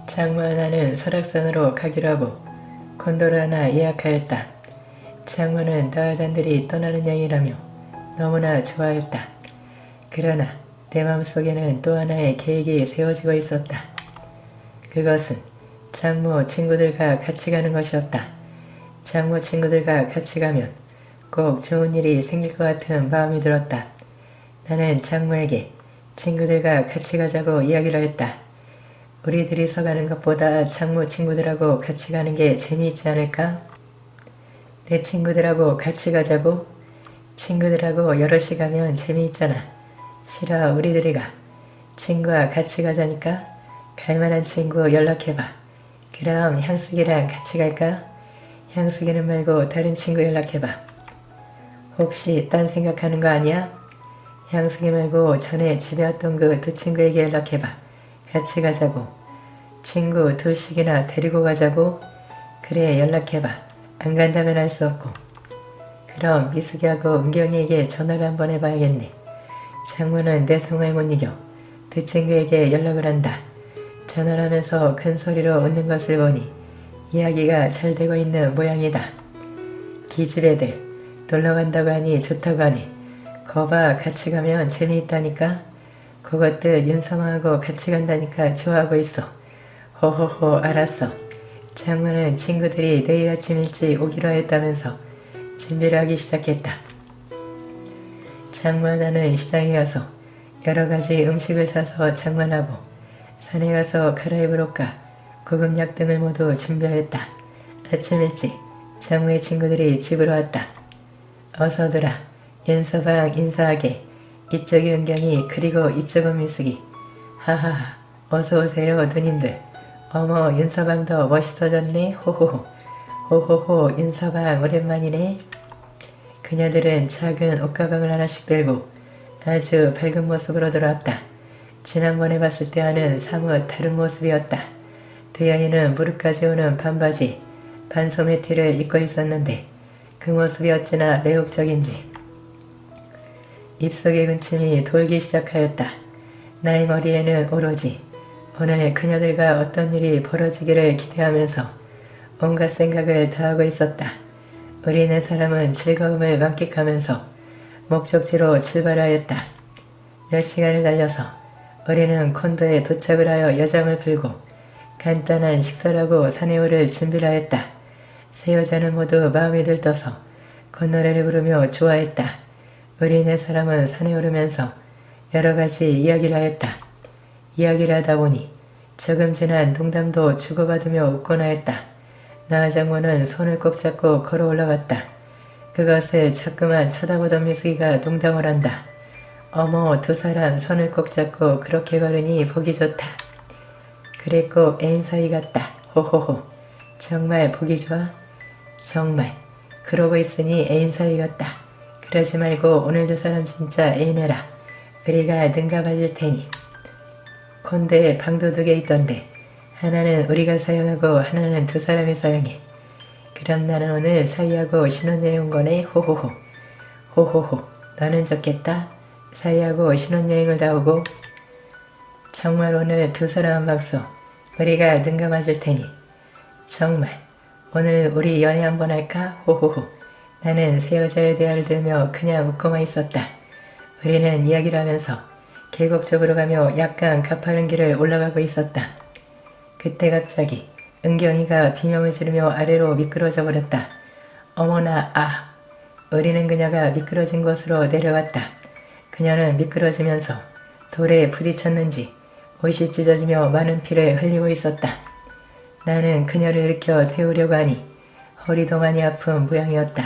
장모 하나는 설악산으로 가기로 하고 콘도를 하나 예약하였다. 장모는 나와 단들이 떠나는 양이라며 너무나 좋아했다. 그러나 내 마음속에는 또 하나의 계획이 세워지고 있었다. 그것은 장모 친구들과 같이 가는 것이었다. 장모 친구들과 같이 가면 꼭 좋은 일이 생길 것 같은 마음이 들었다. 나는 장모에게 친구들과 같이 가자고 이야기를 했다. 우리 둘이서 가는 것보다 장모 친구들하고 같이 가는 게 재미있지 않을까? 내 친구들하고 같이 가자고? 친구들하고 여럿이 가면 재미있잖아. 싫어, 우리들이 가. 친구와 같이 가자니까? 갈만한 친구 연락해봐. 그럼 향숙이랑 같이 갈까? 향숙이는 말고 다른 친구 연락해봐. 혹시 딴 생각하는 거 아니야? 향숙이 말고 전에 집에 왔던 그 두 친구에게 연락해봐. 같이 가자고. 친구 둘씩이나 데리고 가자고? 그래, 연락해봐. 안 간다면 할 수 없고. 그럼 미숙이하고 은경이에게 전화를 한번 해봐야겠네. 장모는 내 성화에 못 이겨 두 친구에게 연락을 한다. 전화를 하면서 큰 소리로 웃는 것을 보니 이야기가 잘 되고 있는 모양이다. 기집애들 놀러 간다고 하니 좋다고 하네. 거봐, 같이 가면 재미있다니까. 그것들 윤서방하고 같이 간다니까 좋아하고 있어. 호호호, 알았어. 장모는 친구들이 내일 아침 일찍 오기로 했다면서 준비를 하기 시작했다. 장모 하나는 시장에 가서 여러가지 음식을 사서 장만하고 산에 가서 갈아입을 옷과 구급약 등을 모두 준비하였다. 아침 일찍 장모의 친구들이 집으로 왔다. 어서들아. 윤서방 인사하게. 이쪽이 은경이 그리고 이쪽은 미숙이. 하하하. 어서오세요 누님들. 어머, 윤서방도 멋있어졌네. 호호호. 호호호, 윤서방 오랜만이네. 그녀들은 작은 옷가방을 하나씩 들고 아주 밝은 모습으로 들어왔다. 지난번에 봤을 때와는 사뭇 다른 모습이었다. 두 여인은 무릎까지 오는 반바지, 반소매 티를 입고 있었는데 그 모습이 어찌나 매혹적인지 입속의 군침이 돌기 시작하였다. 나의 머리에는 오로지 오늘 그녀들과 어떤 일이 벌어지기를 기대하면서 온갖 생각을 다하고 있었다. 우리 네 사람은 즐거움을 만끽하면서 목적지로 출발하였다. 몇 시간을 달려서 우리는 콘도에 도착을 하여 여장을 풀고 간단한 식사를 하고 산에 오를 준비를 하였다. 세 여자는 모두 마음이 들떠서 콧노래를 부르며 좋아했다. 우리 네 사람은 산에 오르면서 여러가지 이야기를 하였다. 이야기를 하다 보니 조금 지난 농담도 주고받으며 웃곤 하였다. 나 장모는 손을 꼭 잡고 걸어 올라갔다. 그것을 자꾸만 쳐다보던 미숙이가 농담을 한다. 어머, 두 사람 손을 꼭 잡고 그렇게 걸으니 보기 좋다. 그래 꼭 애인 사이 같다. 호호호. 정말 보기 좋아? 정말. 그러고 있으니 애인 사이 같다. 그러지 말고 오늘 두 사람 진짜 애인해라. 우리가 능가 봐줄 테니. 콘도에 방도 두 개 있던데 하나는 우리가 사용하고 하나는 두 사람이 사용해. 그럼 나는 오늘 사이하고 신혼여행 온 거네. 호호호. 호호호. 너는 좋겠다. 사이하고 신혼여행을 다 오고 정말 오늘 두 사람 박수 우리가 능가 맞을 테니. 정말 오늘 우리 연애 한번 할까? 호호호. 나는 세 여자의 대화를 들으며 그냥 웃고만 있었다. 우리는 이야기를 하면서 계곡 쪽으로 가며 약간 가파른 길을 올라가고 있었다. 그때 갑자기 은경이가 비명을 지르며 아래로 미끄러져 버렸다. 어머나 아. 우리는 그녀가 미끄러진 곳으로 내려갔다. 그녀는 미끄러지면서 돌에 부딪혔는지 옷이 찢어지며 많은 피를 흘리고 있었다. 나는 그녀를 일으켜 세우려고 하니 허리도 많이 아픈 모양이었다.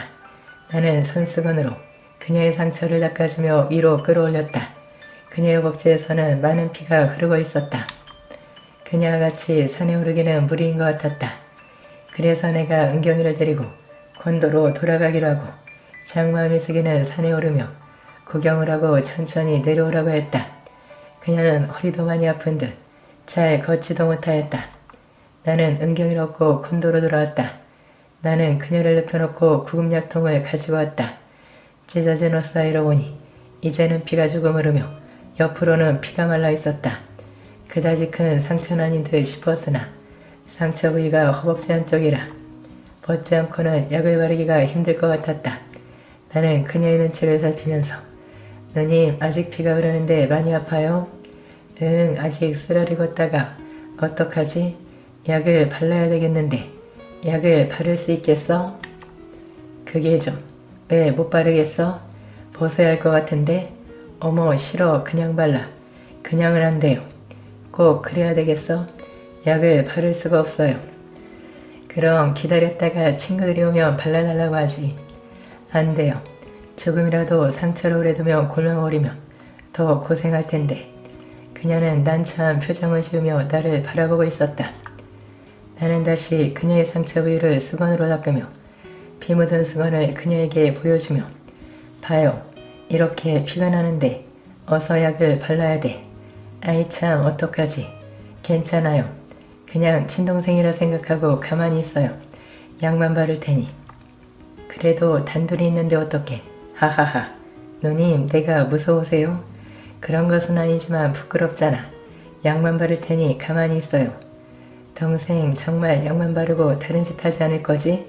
나는 손수건으로 그녀의 상처를 닦아주며 위로 끌어올렸다. 그녀의 복지에서는 많은 피가 흐르고 있었다. 그녀와 같이 산에 오르기는 무리인 것 같았다. 그래서 내가 은경이를 데리고 콘도로 돌아가기로 하고 장모와 미숙이는 산에 오르며 구경을 하고 천천히 내려오라고 했다. 그녀는 허리도 많이 아픈 듯 잘 걷지도 못하였다. 나는 은경이를 얻고 콘도로 돌아왔다. 나는 그녀를 눕혀놓고 구급약통을 가지고 왔다. 찢어진 옷 사이로 보니 이제는 피가 조금 흐르며 옆으로는 피가 말라 있었다. 그다지 큰 상처는 아닌 듯 싶었으나 상처 부위가 허벅지 안쪽이라 벗지 않고는 약을 바르기가 힘들 것 같았다. 나는 그녀의 눈치를 살피면서 누님 아직 피가 흐르는데 많이 아파요? 응 아직 쓰라리 걷다가 어떡하지? 약을 발라야 되겠는데 약을 바를 수 있겠어? 그게 좀 왜 못 바르겠어? 벗어야 할 것 같은데 어머 싫어 그냥 발라. 그냥은 안 돼요. 꼭 그래야 되겠어? 약을 바를 수가 없어요. 그럼 기다렸다가 친구들이 오면 발라달라고 하지. 안 돼요. 조금이라도 상처를 오래 두면 골망거리면 더 고생할 텐데. 그녀는 난처한 표정을 지으며 나를 바라보고 있었다. 나는 다시 그녀의 상처 부위를 수건으로 닦으며 피 묻은 수건을 그녀에게 보여주며 봐요. 이렇게 피가 나는데 어서 약을 발라야 돼. 아이 참 어떡하지. 괜찮아요. 그냥 친동생이라 생각하고 가만히 있어요. 약만 바를 테니. 그래도 단둘이 있는데 어떡해. 하하하. 누님 내가 무서우세요? 그런 것은 아니지만 부끄럽잖아. 약만 바를 테니 가만히 있어요. 동생 정말 약만 바르고 다른 짓 하지 않을 거지?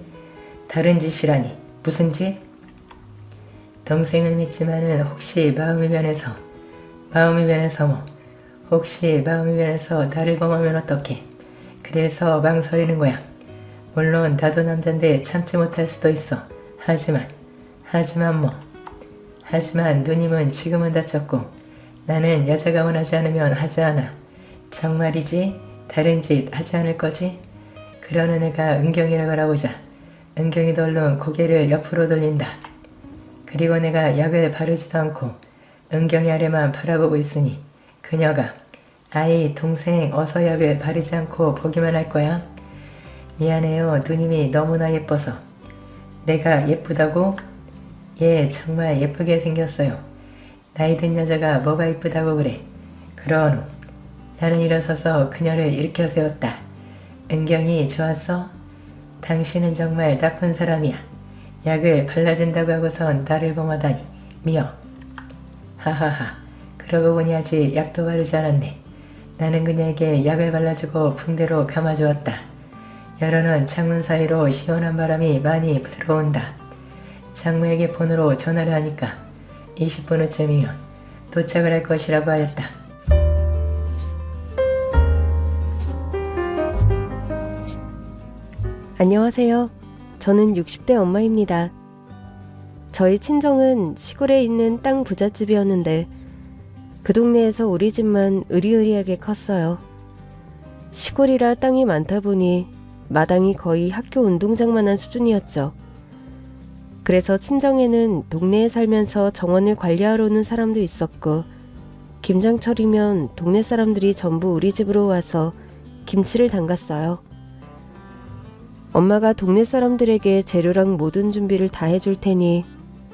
다른 짓이라니. 무슨 짓? 동생을 믿지만은 혹시 마음이 변해서 뭐 혹시 마음이 변해서 나를 범하면 어떡해. 그래서 망설이는 거야. 물론 나도 남잔데 참지 못할 수도 있어. 하지만 누님은 지금은 다쳤고 나는 여자가 원하지 않으면 하지 않아. 정말이지? 다른 짓 하지 않을 거지? 그러는 애가 은경이라고 알아보자. 은경이도 얼른 고개를 옆으로 돌린다. 그리고 내가 약을 바르지도 않고 은경이 아래만 바라보고 있으니 그녀가 아이 동생 어서 약을 바르지 않고 보기만 할 거야? 미안해요. 누님이 너무나 예뻐서. 내가 예쁘다고? 예 정말 예쁘게 생겼어요. 나이 든 여자가 뭐가 이쁘다고 그래. 그런 후 나는 일어서서 그녀를 일으켜 세웠다. 은경이 좋았어? 당신은 정말 나쁜 사람이야. 약을 발라준다고 하고선 나를 범하다니. 미워. 하하하. 그러고 보니 아직 약도 바르지 않았네. 나는 그녀에게 약을 발라주고 붕대로 감아주었다. 열어놓은 창문 사이로 시원한 바람이 많이 들어온다. 장모에게 폰으로 전화를 하니까 20분 후쯤이면 도착을 할 것이라고 하였다. 안녕하세요. 저는 60대 엄마입니다. 저희 친정은 시골에 있는 땅 부잣집이었는데 그 동네에서 우리 집만 으리으리하게 컸어요. 시골이라 땅이 많다 보니 마당이 거의 학교 운동장만한 수준이었죠. 그래서 친정에는 동네에 살면서 정원을 관리하러 오는 사람도 있었고 김장철이면 동네 사람들이 전부 우리 집으로 와서 김치를 담갔어요. 엄마가 동네 사람들에게 재료랑 모든 준비를 다 해줄 테니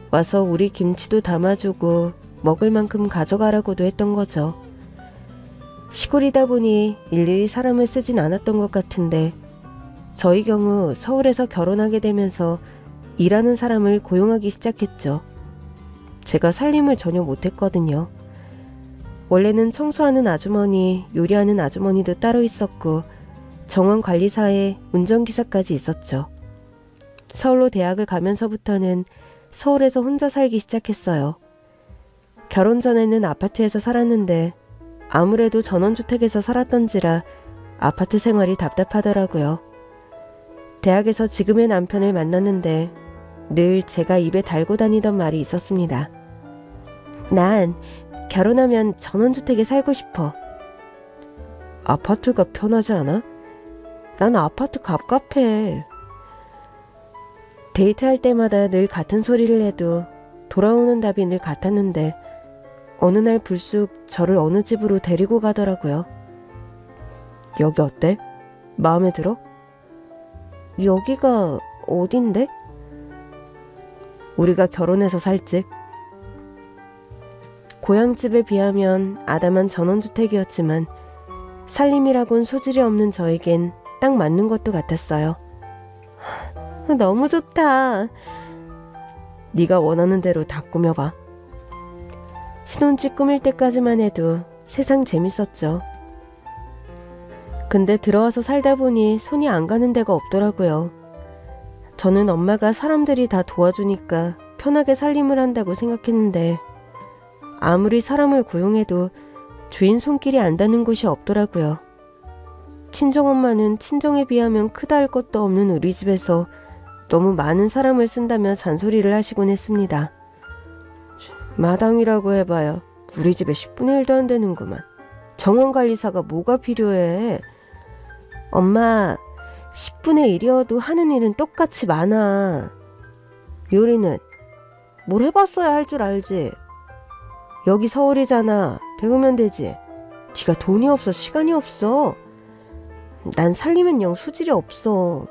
와서 우리 김치도 담아주고 먹을 만큼 가져가라고도 했던 거죠. 시골이다 보니 일일이 사람을 쓰진 않았던 것 같은데 저희 경우 서울에서 결혼하게 되면서 일하는 사람을 고용하기 시작했죠. 제가 살림을 전혀 못했거든요. 원래는 청소하는 아주머니, 요리하는 아주머니도 따로 있었고 정원관리사에 운전기사까지 있었죠. 서울로 대학을 가면서부터는 서울에서 혼자 살기 시작했어요. 결혼 전에는 아파트에서 살았는데 아무래도 전원주택에서 살았던지라 아파트 생활이 답답하더라고요. 대학에서 지금의 남편을 만났는데 늘 제가 입에 달고 다니던 말이 있었습니다. 난 결혼하면 전원주택에 살고 싶어. 아파트가 편하지 않아? 난 아파트 갑갑해. 데이트할 때마다 늘 같은 소리를 해도 돌아오는 답이 늘 같았는데 어느 날 불쑥 저를 어느 집으로 데리고 가더라고요. 여기 어때? 마음에 들어? 여기가 어딘데? 우리가 결혼해서 살 집. 고향집에 비하면 아담한 전원주택이었지만 살림이라곤 소질이 없는 저에겐 딱 맞는 것도 같았어요. 너무 좋다. 네가 원하는 대로 다 꾸며봐. 신혼집 꾸밀 때까지만 해도 세상 재밌었죠. 근데 들어와서 살다 보니 손이 안 가는 데가 없더라고요. 저는 엄마가 사람들이 다 도와주니까 편하게 살림을 한다고 생각했는데 아무리 사람을 고용해도 주인 손길이 안 닿는 곳이 없더라고요. 친정엄마는 친정에 비하면 크다 할 것도 없는 우리 집에서 너무 많은 사람을 쓴다며 잔소리를 하시곤 했습니다. 마당이라고 해봐야 우리 집에 10분의 1도 안 되는구만. 정원관리사가 뭐가 필요해? 엄마, 10분의 1이어도 하는 일은 똑같이 많아. 요리는 뭘 해봤어야 할 줄 알지? 여기 서울이잖아. 배우면 되지. 네가 돈이 없어, 시간이 없어. 난 살림엔 영 소질이 없어.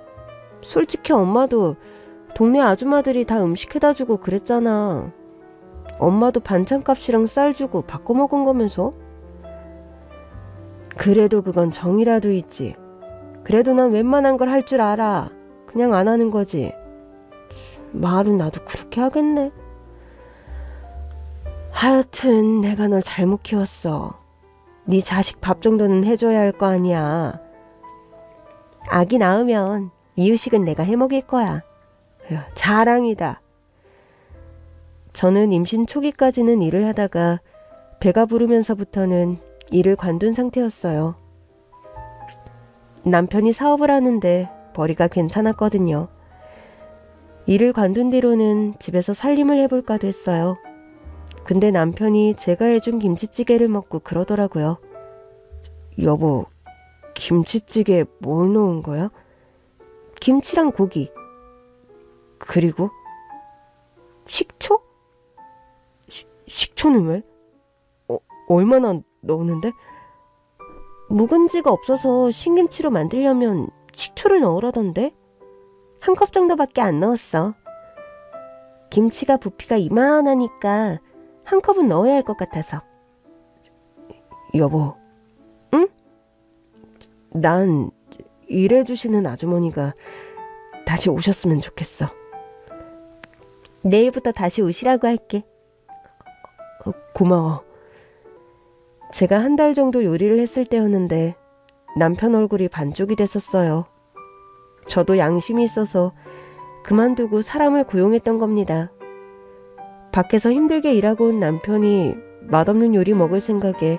솔직히 엄마도 동네 아줌마들이 다 음식 해다 주고 그랬잖아. 엄마도 반찬값이랑 쌀 주고 바꿔 먹은 거면서. 그래도 그건 정이라도 있지. 그래도 난 웬만한 걸 할 줄 알아. 그냥 안 하는 거지. 말은 나도 그렇게 하겠네. 하여튼 내가 널 잘못 키웠어. 네 자식 밥 정도는 해줘야 할 거 아니야. 아기 낳으면 이유식은 내가 해먹일 거야. 자랑이다. 저는 임신 초기까지는 일을 하다가 배가 부르면서부터는 일을 관둔 상태였어요. 남편이 사업을 하는데 벌이가 괜찮았거든요. 일을 관둔 뒤로는 집에서 살림을 해볼까도 했어요. 근데 남편이 제가 해준 김치찌개를 먹고 그러더라고요. 여보, 김치찌개에 뭘 넣은 거야? 김치랑 고기. 그리고 식초? 식초는 왜? 얼마나 넣었는데? 묵은지가 없어서 신김치로 만들려면 식초를 넣으라던데? 한 컵 정도밖에 안 넣었어. 김치가 부피가 이만하니까 한 컵은 넣어야 할 것 같아서. 여보, 응? 난 일해주시는 아주머니가 다시 오셨으면 좋겠어. 내일부터 다시 오시라고 할게. 고마워. 제가 한 달 정도 요리를 했을 때였는데 남편 얼굴이 반쪽이 됐었어요. 저도 양심이 있어서 그만두고 사람을 고용했던 겁니다. 밖에서 힘들게 일하고 온 남편이 맛없는 요리 먹을 생각에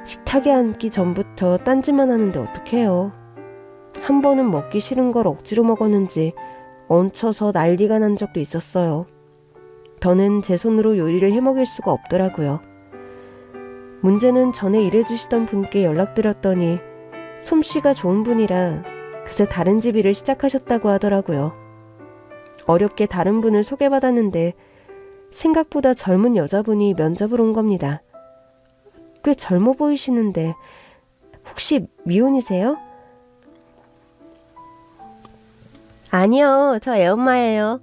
식탁에 앉기 전부터 딴짓만 하는데 어떡해요. 한 번은 먹기 싫은 걸 억지로 먹었는지 얹혀서 난리가 난 적도 있었어요. 더는 제 손으로 요리를 해먹일 수가 없더라고요. 문제는 전에 일해주시던 분께 연락드렸더니 솜씨가 좋은 분이라 그새 다른 집 일을 시작하셨다고 하더라고요. 어렵게 다른 분을 소개받았는데 생각보다 젊은 여자분이 면접을 온 겁니다. 꽤 젊어 보이시는데 혹시 미혼이세요? 아니요, 저 애엄마예요.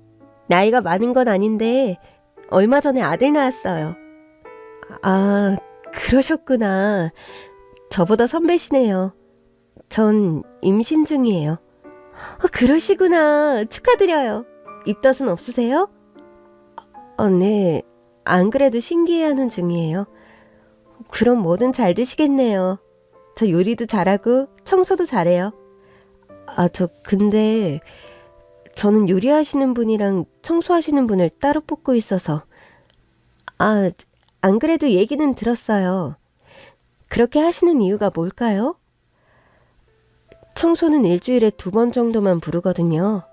나이가 많은 건 아닌데 얼마 전에 아들 낳았어요. 아, 그러셨구나. 저보다 선배시네요. 전 임신 중이에요. 그러시구나. 축하드려요. 입덧은 없으세요? 네. 안 그래도 신기해하는 중이에요. 그럼 뭐든 잘 드시겠네요. 저 요리도 잘하고 청소도 잘해요. 근데 저는 요리하시는 분이랑 청소하시는 분을 따로 뽑고 있어서. 안 그래도 얘기는 들었어요. 그렇게 하시는 이유가 뭘까요? 청소는 일주일에 2번 정도만 부르거든요.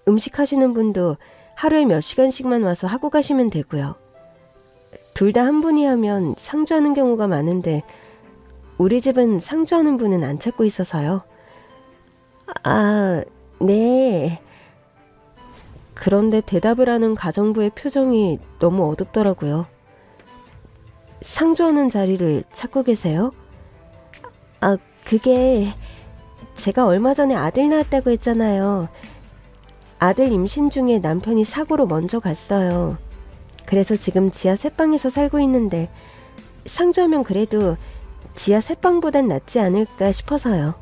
음식 하시는 분도 하루에 몇 시간씩만 와서 하고 가시면 되고요. 둘 다 한 분이 하면 상주하는 경우가 많은데 우리 집은 상주하는 분은 안 찾고 있어서요. 네. 그런데 대답을 하는 가정부의 표정이 너무 어둡더라고요. 상주하는 자리를 찾고 계세요? 그게 제가 얼마 전에 아들 낳았다고 했잖아요. 아들 임신 중에 남편이 사고로 먼저 갔어요. 그래서 지금 지하 셋방에서 살고 있는데 상주하면 그래도 지하 셋방보단 낫지 않을까 싶어서요.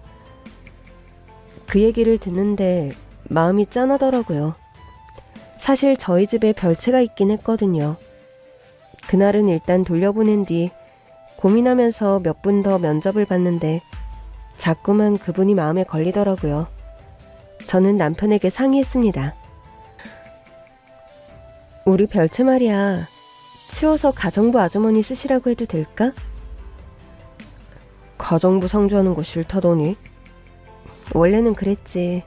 그 얘기를 듣는데 마음이 짠하더라고요. 사실 저희 집에 별채가 있긴 했거든요. 그날은 일단 돌려보낸 뒤 고민하면서 몇 분 더 면접을 봤는데 자꾸만 그분이 마음에 걸리더라고요. 저는 남편에게 상의했습니다. 우리 별채 말이야. 치워서 가정부 아주머니 쓰시라고 해도 될까? 가정부 상주하는 거 싫다더니. 원래는 그랬지.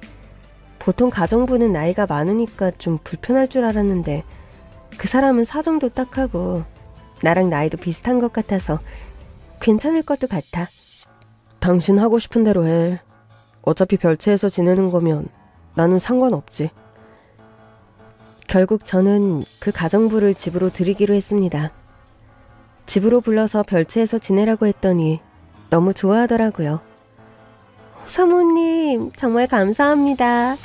보통 가정부는 나이가 많으니까 좀 불편할 줄 알았는데 그 사람은 사정도 딱하고 나랑 나이도 비슷한 것 같아서 괜찮을 것도 같아. 당신 하고 싶은 대로 해. 어차피 별채에서 지내는 거면 나는 상관없지. 결국 저는 그 가정부를 집으로 들이기로 했습니다. 집으로 불러서 별채에서 지내라고 했더니 너무 좋아하더라고요. 사모님, 정말 감사합니다.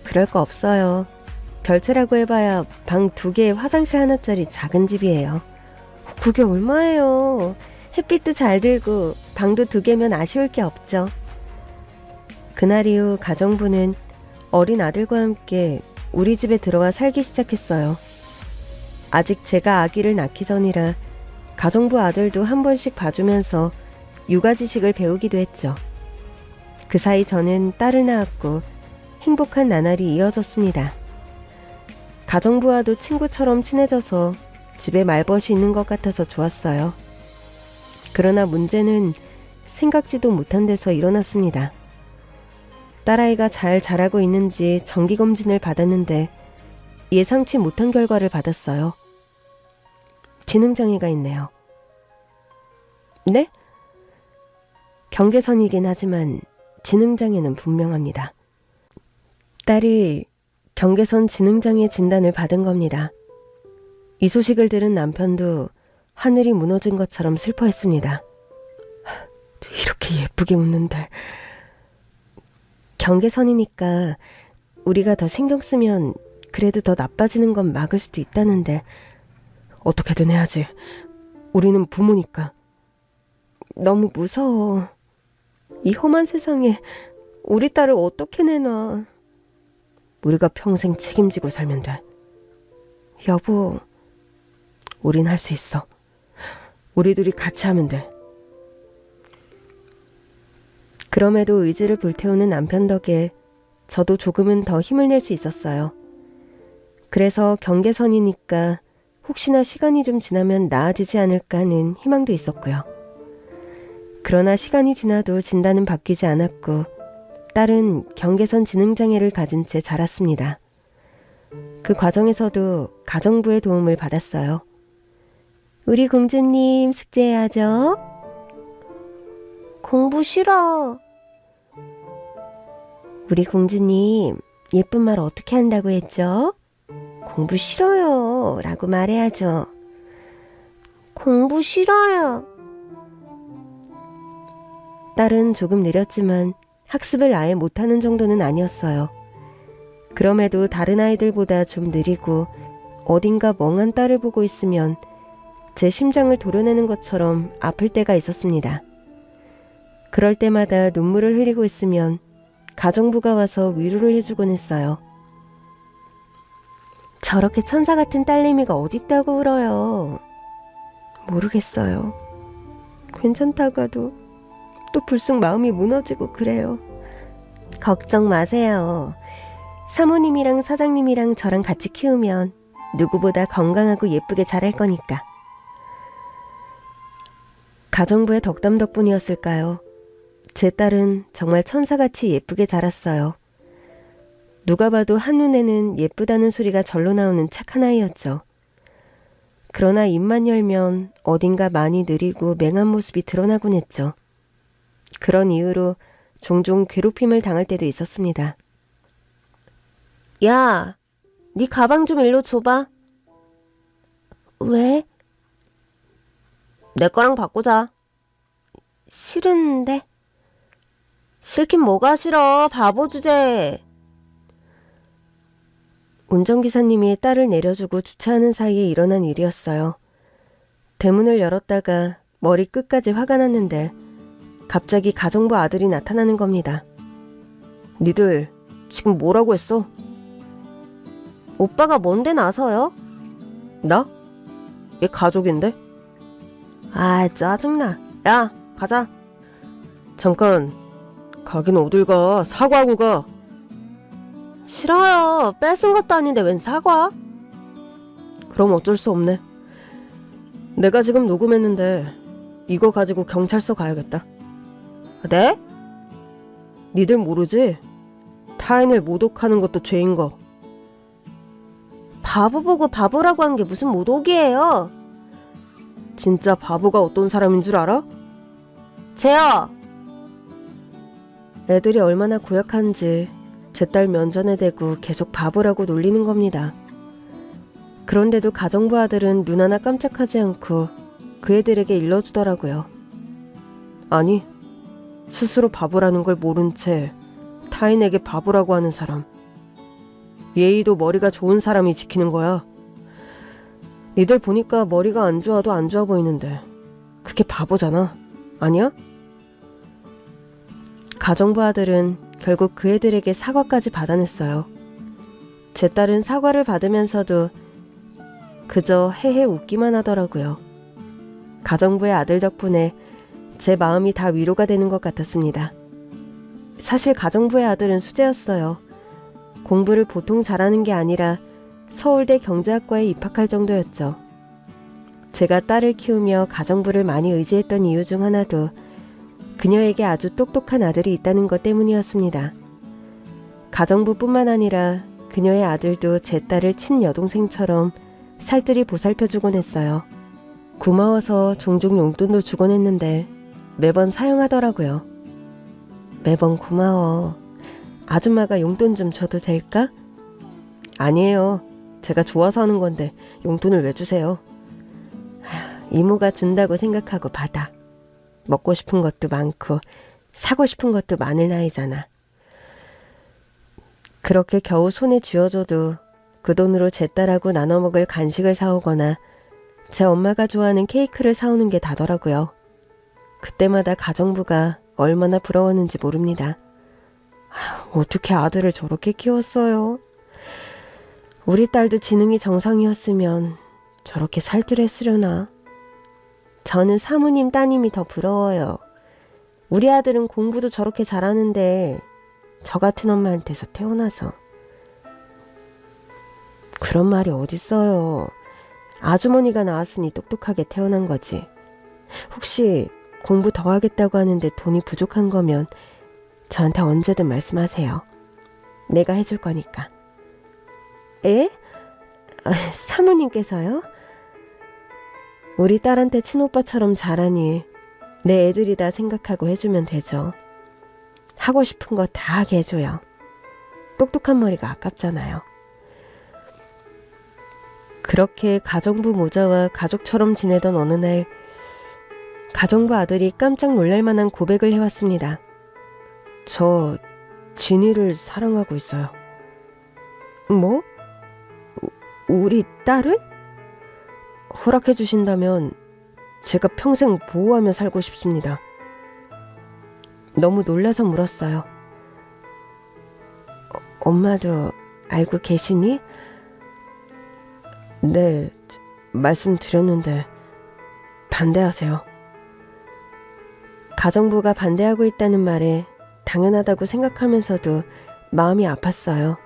그럴 거 없어요. 별채라고 해봐야 방 2개에 화장실 하나짜리 작은 집이에요. 그게 얼마예요? 햇빛도 잘 들고 방도 2개면 아쉬울 게 없죠. 그날 이후 가정부는 어린 아들과 함께 우리 집에 들어와 살기 시작했어요. 아직 제가 아기를 낳기 전이라 가정부 아들도 한 번씩 봐주면서 육아 지식을 배우기도 했죠. 그 사이 저는 딸을 낳았고 행복한 나날이 이어졌습니다. 가정부와도 친구처럼 친해져서 집에 말벗이 있는 것 같아서 좋았어요. 그러나 문제는 생각지도 못한 데서 일어났습니다. 딸아이가 잘 자라고 있는지 정기검진을 받았는데 예상치 못한 결과를 받았어요. 지능장애가 있네요. 네? 경계선이긴 하지만 지능장애는 분명합니다. 딸이 경계선 지능장애 진단을 받은 겁니다. 이 소식을 들은 남편도 하늘이 무너진 것처럼 슬퍼했습니다. 이렇게 예쁘게 웃는데. 경계선이니까 우리가 더 신경 쓰면 그래도 더 나빠지는 건 막을 수도 있다는데 어떻게든 해야지. 우리는 부모니까. 너무 무서워. 이 험한 세상에 우리 딸을 어떻게 내놔. 우리가 평생 책임지고 살면 돼. 여보, 우린 할 수 있어. 우리 둘이 같이 하면 돼. 그럼에도 의지를 불태우는 남편 덕에 저도 조금은 더 힘을 낼 수 있었어요. 그래서 경계선이니까 혹시나 시간이 좀 지나면 나아지지 않을까 하는 희망도 있었고요. 그러나 시간이 지나도 진단은 바뀌지 않았고 딸은 경계선 지능장애를 가진 채 자랐습니다. 그 과정에서도 가정부의 도움을 받았어요. 우리 공주님 숙제해야죠. 공부 싫어. 우리 공주님 예쁜 말 어떻게 한다고 했죠? 공부 싫어요 라고 말해야죠. 공부 싫어요. 딸은 조금 느렸지만 학습을 아예 못하는 정도는 아니었어요. 그럼에도 다른 아이들보다 좀 느리고 어딘가 멍한 딸을 보고 있으면 제 심장을 도려내는 것처럼 아플 때가 있었습니다. 그럴 때마다 눈물을 흘리고 있으면 가정부가 와서 위로를 해주곤 했어요. 저렇게 천사 같은 딸내미가 어딨다고 울어요. 모르겠어요. 괜찮다가도 또 불쑥 마음이 무너지고 그래요. 걱정 마세요. 사모님이랑 사장님이랑 저랑 같이 키우면 누구보다 건강하고 예쁘게 자랄 거니까. 가정부의 덕담 덕분이었을까요? 제 딸은 정말 천사같이 예쁘게 자랐어요. 누가 봐도 한눈에는 예쁘다는 소리가 절로 나오는 착한 아이였죠. 그러나 입만 열면 어딘가 많이 느리고 맹한 모습이 드러나곤 했죠. 그런 이유로 종종 괴롭힘을 당할 때도 있었습니다. 야, 네 가방 좀 일로 줘봐. 왜? 내 거랑 바꾸자. 싫은데? 싫긴 뭐가 싫어. 바보 주제. 운전기사님이 딸을 내려주고 주차하는 사이에 일어난 일이었어요. 대문을 열었다가 머리 끝까지 화가 났는데 갑자기 가정부 아들이 나타나는 겁니다. 니들 지금 뭐라고 했어? 오빠가 뭔데 나서요? 나? 얘 가족인데? 아, 짜증나. 야, 가자. 잠깐, 가긴 어딜 가? 사과하고 가. 싫어요. 뺏은 것도 아닌데 웬 사과? 그럼 어쩔 수 없네. 내가 지금 녹음했는데 이거 가지고 경찰서 가야겠다. 네? 니들 모르지? 타인을 모독하는 것도 죄인 거. 바보 보고 바보라고 한 게 무슨 모독이에요? 진짜 바보가 어떤 사람인 줄 알아? 쟤요! 애들이 얼마나 고약한지 제 딸 면전에 대고 계속 바보라고 놀리는 겁니다. 그런데도 가정부 아들은 눈 하나 깜짝하지 않고 그 애들에게 일러주더라고요. 아니, 스스로 바보라는 걸 모른 채 타인에게 바보라고 하는 사람. 예의도 머리가 좋은 사람이 지키는 거야. 니들 보니까 머리가 안 좋아도 안 좋아 보이는데 그게 바보잖아. 아니야? 가정부 아들은 결국 그 애들에게 사과까지 받아냈어요. 제 딸은 사과를 받으면서도 그저 헤헤 웃기만 하더라고요. 가정부의 아들 덕분에 제 마음이 다 위로가 되는 것 같았습니다. 사실 가정부의 아들은 수재였어요. 공부를 보통 잘하는 게 아니라 서울대 경제학과에 입학할 정도였죠. 제가 딸을 키우며 가정부를 많이 의지했던 이유 중 하나도 그녀에게 아주 똑똑한 아들이 있다는 것 때문이었습니다. 가정부뿐만 아니라 그녀의 아들도 제 딸을 친여동생처럼 살뜰히 보살펴주곤 했어요. 고마워서 종종 용돈도 주곤 했는데 매번 사용하더라고요. 매번 고마워. 아줌마가 용돈 좀 줘도 될까? 아니에요. 제가 좋아서 하는 건데 용돈을 왜 주세요? 이모가 준다고 생각하고 받아. 먹고 싶은 것도 많고 사고 싶은 것도 많을 나이잖아. 그렇게 겨우 손에 쥐어줘도 그 돈으로 제 딸하고 나눠 먹을 간식을 사오거나 제 엄마가 좋아하는 케이크를 사오는 게 다더라고요. 그때마다 가정부가 얼마나 부러웠는지 모릅니다. 어떻게 아들을 저렇게 키웠어요? 우리 딸도 지능이 정상이었으면 저렇게 살뜰했으려나? 저는 사모님 따님이 더 부러워요. 우리 아들은 공부도 저렇게 잘하는데 저 같은 엄마한테서 태어나서. 그런 말이 어딨어요. 아주머니가 낳았으니 똑똑하게 태어난 거지. 혹시 공부 더 하겠다고 하는데 돈이 부족한 거면 저한테 언제든 말씀하세요. 내가 해줄 거니까. 에? 사모님께서요? 우리 딸한테 친오빠처럼 잘하니 내 애들이다 생각하고 해주면 되죠. 하고 싶은 거 다 하게 해줘요. 똑똑한 머리가 아깝잖아요. 그렇게 가정부 모자와 가족처럼 지내던 어느 날 가정부 아들이 깜짝 놀랄 만한 고백을 해왔습니다. 저 진이를 사랑하고 있어요. 뭐? 우리 딸을? 허락해 주신다면 제가 평생 보호하며 살고 싶습니다. 너무 놀라서 물었어요. 엄마도 알고 계시니? 네, 말씀드렸는데 반대하세요. 가정부가 반대하고 있다는 말에 당연하다고 생각하면서도 마음이 아팠어요.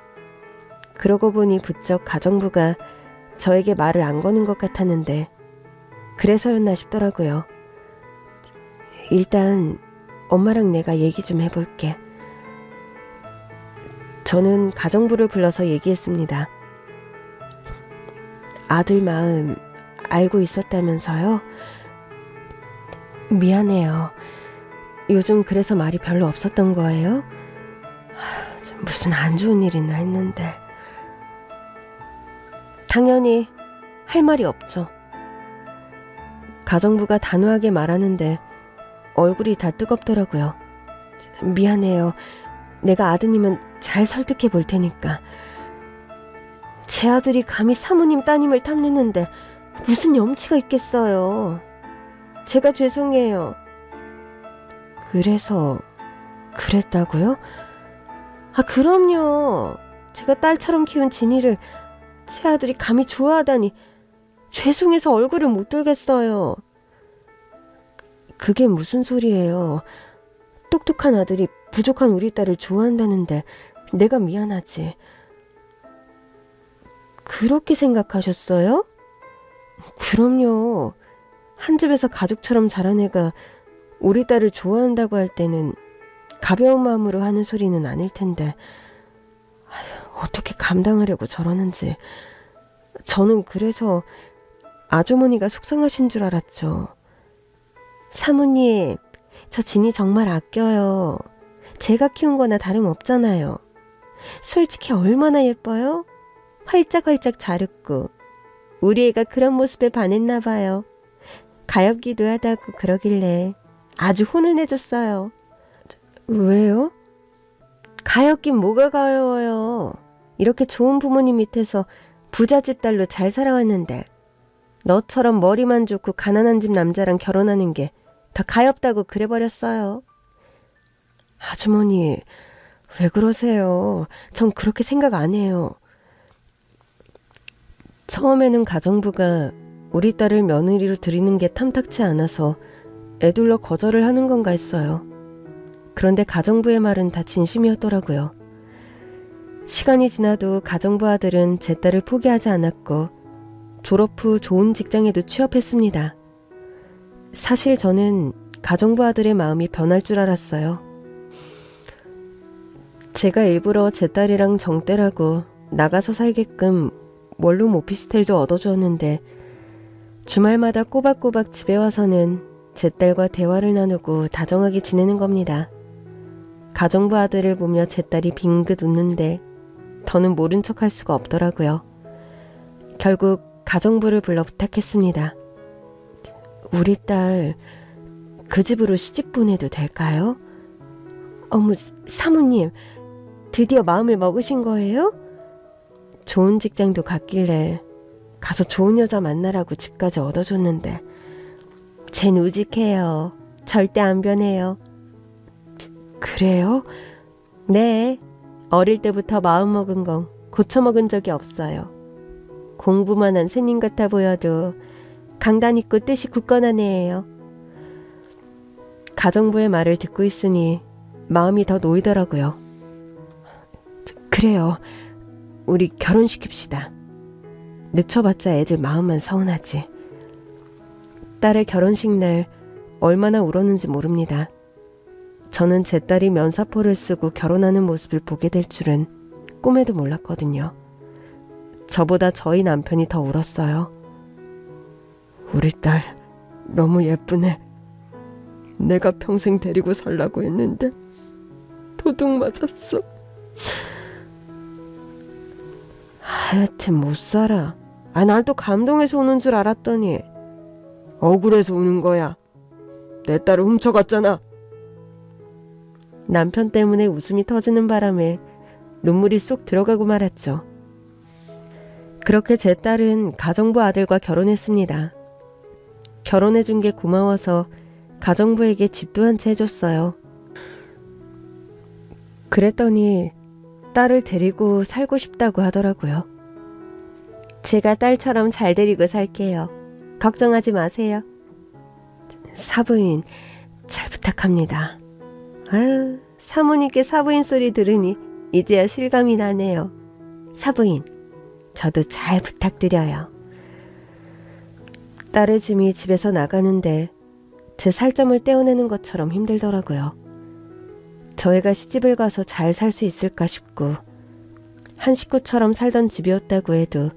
그러고 보니 부쩍 가정부가 저에게 말을 안 거는 것 같았는데 그래서였나 싶더라고요. 일단 엄마랑 내가 얘기 좀 해볼게. 저는 가정부를 불러서 얘기했습니다. 아들 마음 알고 있었다면서요? 미안해요. 요즘 그래서 말이 별로 없었던 거예요? 무슨 안 좋은 일이나 했는데. 당연히 할 말이 없죠. 가정부가 단호하게 말하는데 얼굴이 다 뜨겁더라고요. 미안해요. 내가 아드님은 잘 설득해 볼 테니까. 제 아들이 감히 사모님 따님을 탐냈는데 무슨 염치가 있겠어요. 제가 죄송해요. 그래서 그랬다고요? 그럼요. 제가 딸처럼 키운 진이를 제 아들이 감히 좋아하다니 죄송해서 얼굴을 못 들겠어요. 그게 무슨 소리예요. 똑똑한 아들이 부족한 우리 딸을 좋아한다는데 내가 미안하지. 그렇게 생각하셨어요? 그럼요. 한 집에서 가족처럼 자란 애가 우리 딸을 좋아한다고 할 때는 가벼운 마음으로 하는 소리는 아닐 텐데 어떻게 감당하려고 저러는지. 저는 그래서 아주머니가 속상하신 줄 알았죠. 사모님, 저 진이 정말 아껴요. 제가 키운 거나 다름없잖아요. 솔직히 얼마나 예뻐요? 활짝활짝 잘 웃고. 우리 애가 그런 모습에 반했나 봐요. 가엾기도 하다고 그러길래 아주 혼을 내줬어요. 왜요? 가엾긴 뭐가 가여워요. 이렇게 좋은 부모님 밑에서 부잣집 딸로 잘 살아왔는데 너처럼 머리만 좋고 가난한 집 남자랑 결혼하는 게 더 가엾다고 그래버렸어요. 아주머니, 왜 그러세요? 전 그렇게 생각 안 해요. 처음에는 가정부가 우리 딸을 며느리로 들이는 게 탐탁치 않아서 애둘러 거절을 하는 건가 했어요. 그런데 가정부의 말은 다 진심이었더라고요. 시간이 지나도 가정부 아들은 제 딸을 포기하지 않았고 졸업 후 좋은 직장에도 취업했습니다. 사실 저는 가정부 아들의 마음이 변할 줄 알았어요. 제가 일부러 제 딸이랑 정떼라고 나가서 살게끔 원룸 오피스텔도 얻어주었는데 주말마다 꼬박꼬박 집에 와서는 제 딸과 대화를 나누고 다정하게 지내는 겁니다. 가정부 아들을 보며 제 딸이 빙긋 웃는데 더는 모른 척할 수가 없더라고요. 결국 가정부를 불러 부탁했습니다. 우리 딸 그 집으로 시집 보내도 될까요? 어머, 사모님, 드디어 마음을 먹으신 거예요? 좋은 직장도 갔길래 가서 좋은 여자 만나라고 집까지 얻어줬는데 쟨 우직해요. 절대 안 변해요. 그래요? 네, 어릴 때부터 마음먹은 건 고쳐먹은 적이 없어요. 공부만 한 새님 같아 보여도 강단 있고 뜻이 굳건한 애예요. 가정부의 말을 듣고 있으니 마음이 더 놓이더라고요. 그래요. 우리 결혼시킵시다. 늦춰봤자 애들 마음만 서운하지. 딸의 결혼식 날 얼마나 울었는지 모릅니다. 저는 제 딸이 면사포를 쓰고 결혼하는 모습을 보게 될 줄은 꿈에도 몰랐거든요. 저보다 저희 남편이 더 울었어요. 우리 딸 너무 예쁘네. 내가 평생 데리고 살라고 했는데 도둑 맞았어. 하여튼 못 살아. 난 또 감동해서 우는 줄 알았더니 억울해서 우는 거야. 내 딸을 훔쳐갔잖아. 남편 때문에 웃음이 터지는 바람에 눈물이 쏙 들어가고 말았죠. 그렇게 제 딸은 가정부 아들과 결혼했습니다. 결혼해준 게 고마워서 가정부에게 집도 한 채 해줬어요. 그랬더니 딸을 데리고 살고 싶다고 하더라고요. 제가 딸처럼 잘 데리고 살게요. 걱정하지 마세요. 사부인 잘 부탁합니다. 아유, 사모님께 사부인 소리 들으니 이제야 실감이 나네요. 사부인, 저도 잘 부탁드려요. 딸의 짐이 집에서 나가는데 제 살점을 떼어내는 것처럼 힘들더라고요. 저희가 시집을 가서 잘 살 수 있을까 싶고 한 식구처럼 살던 집이었다고 해도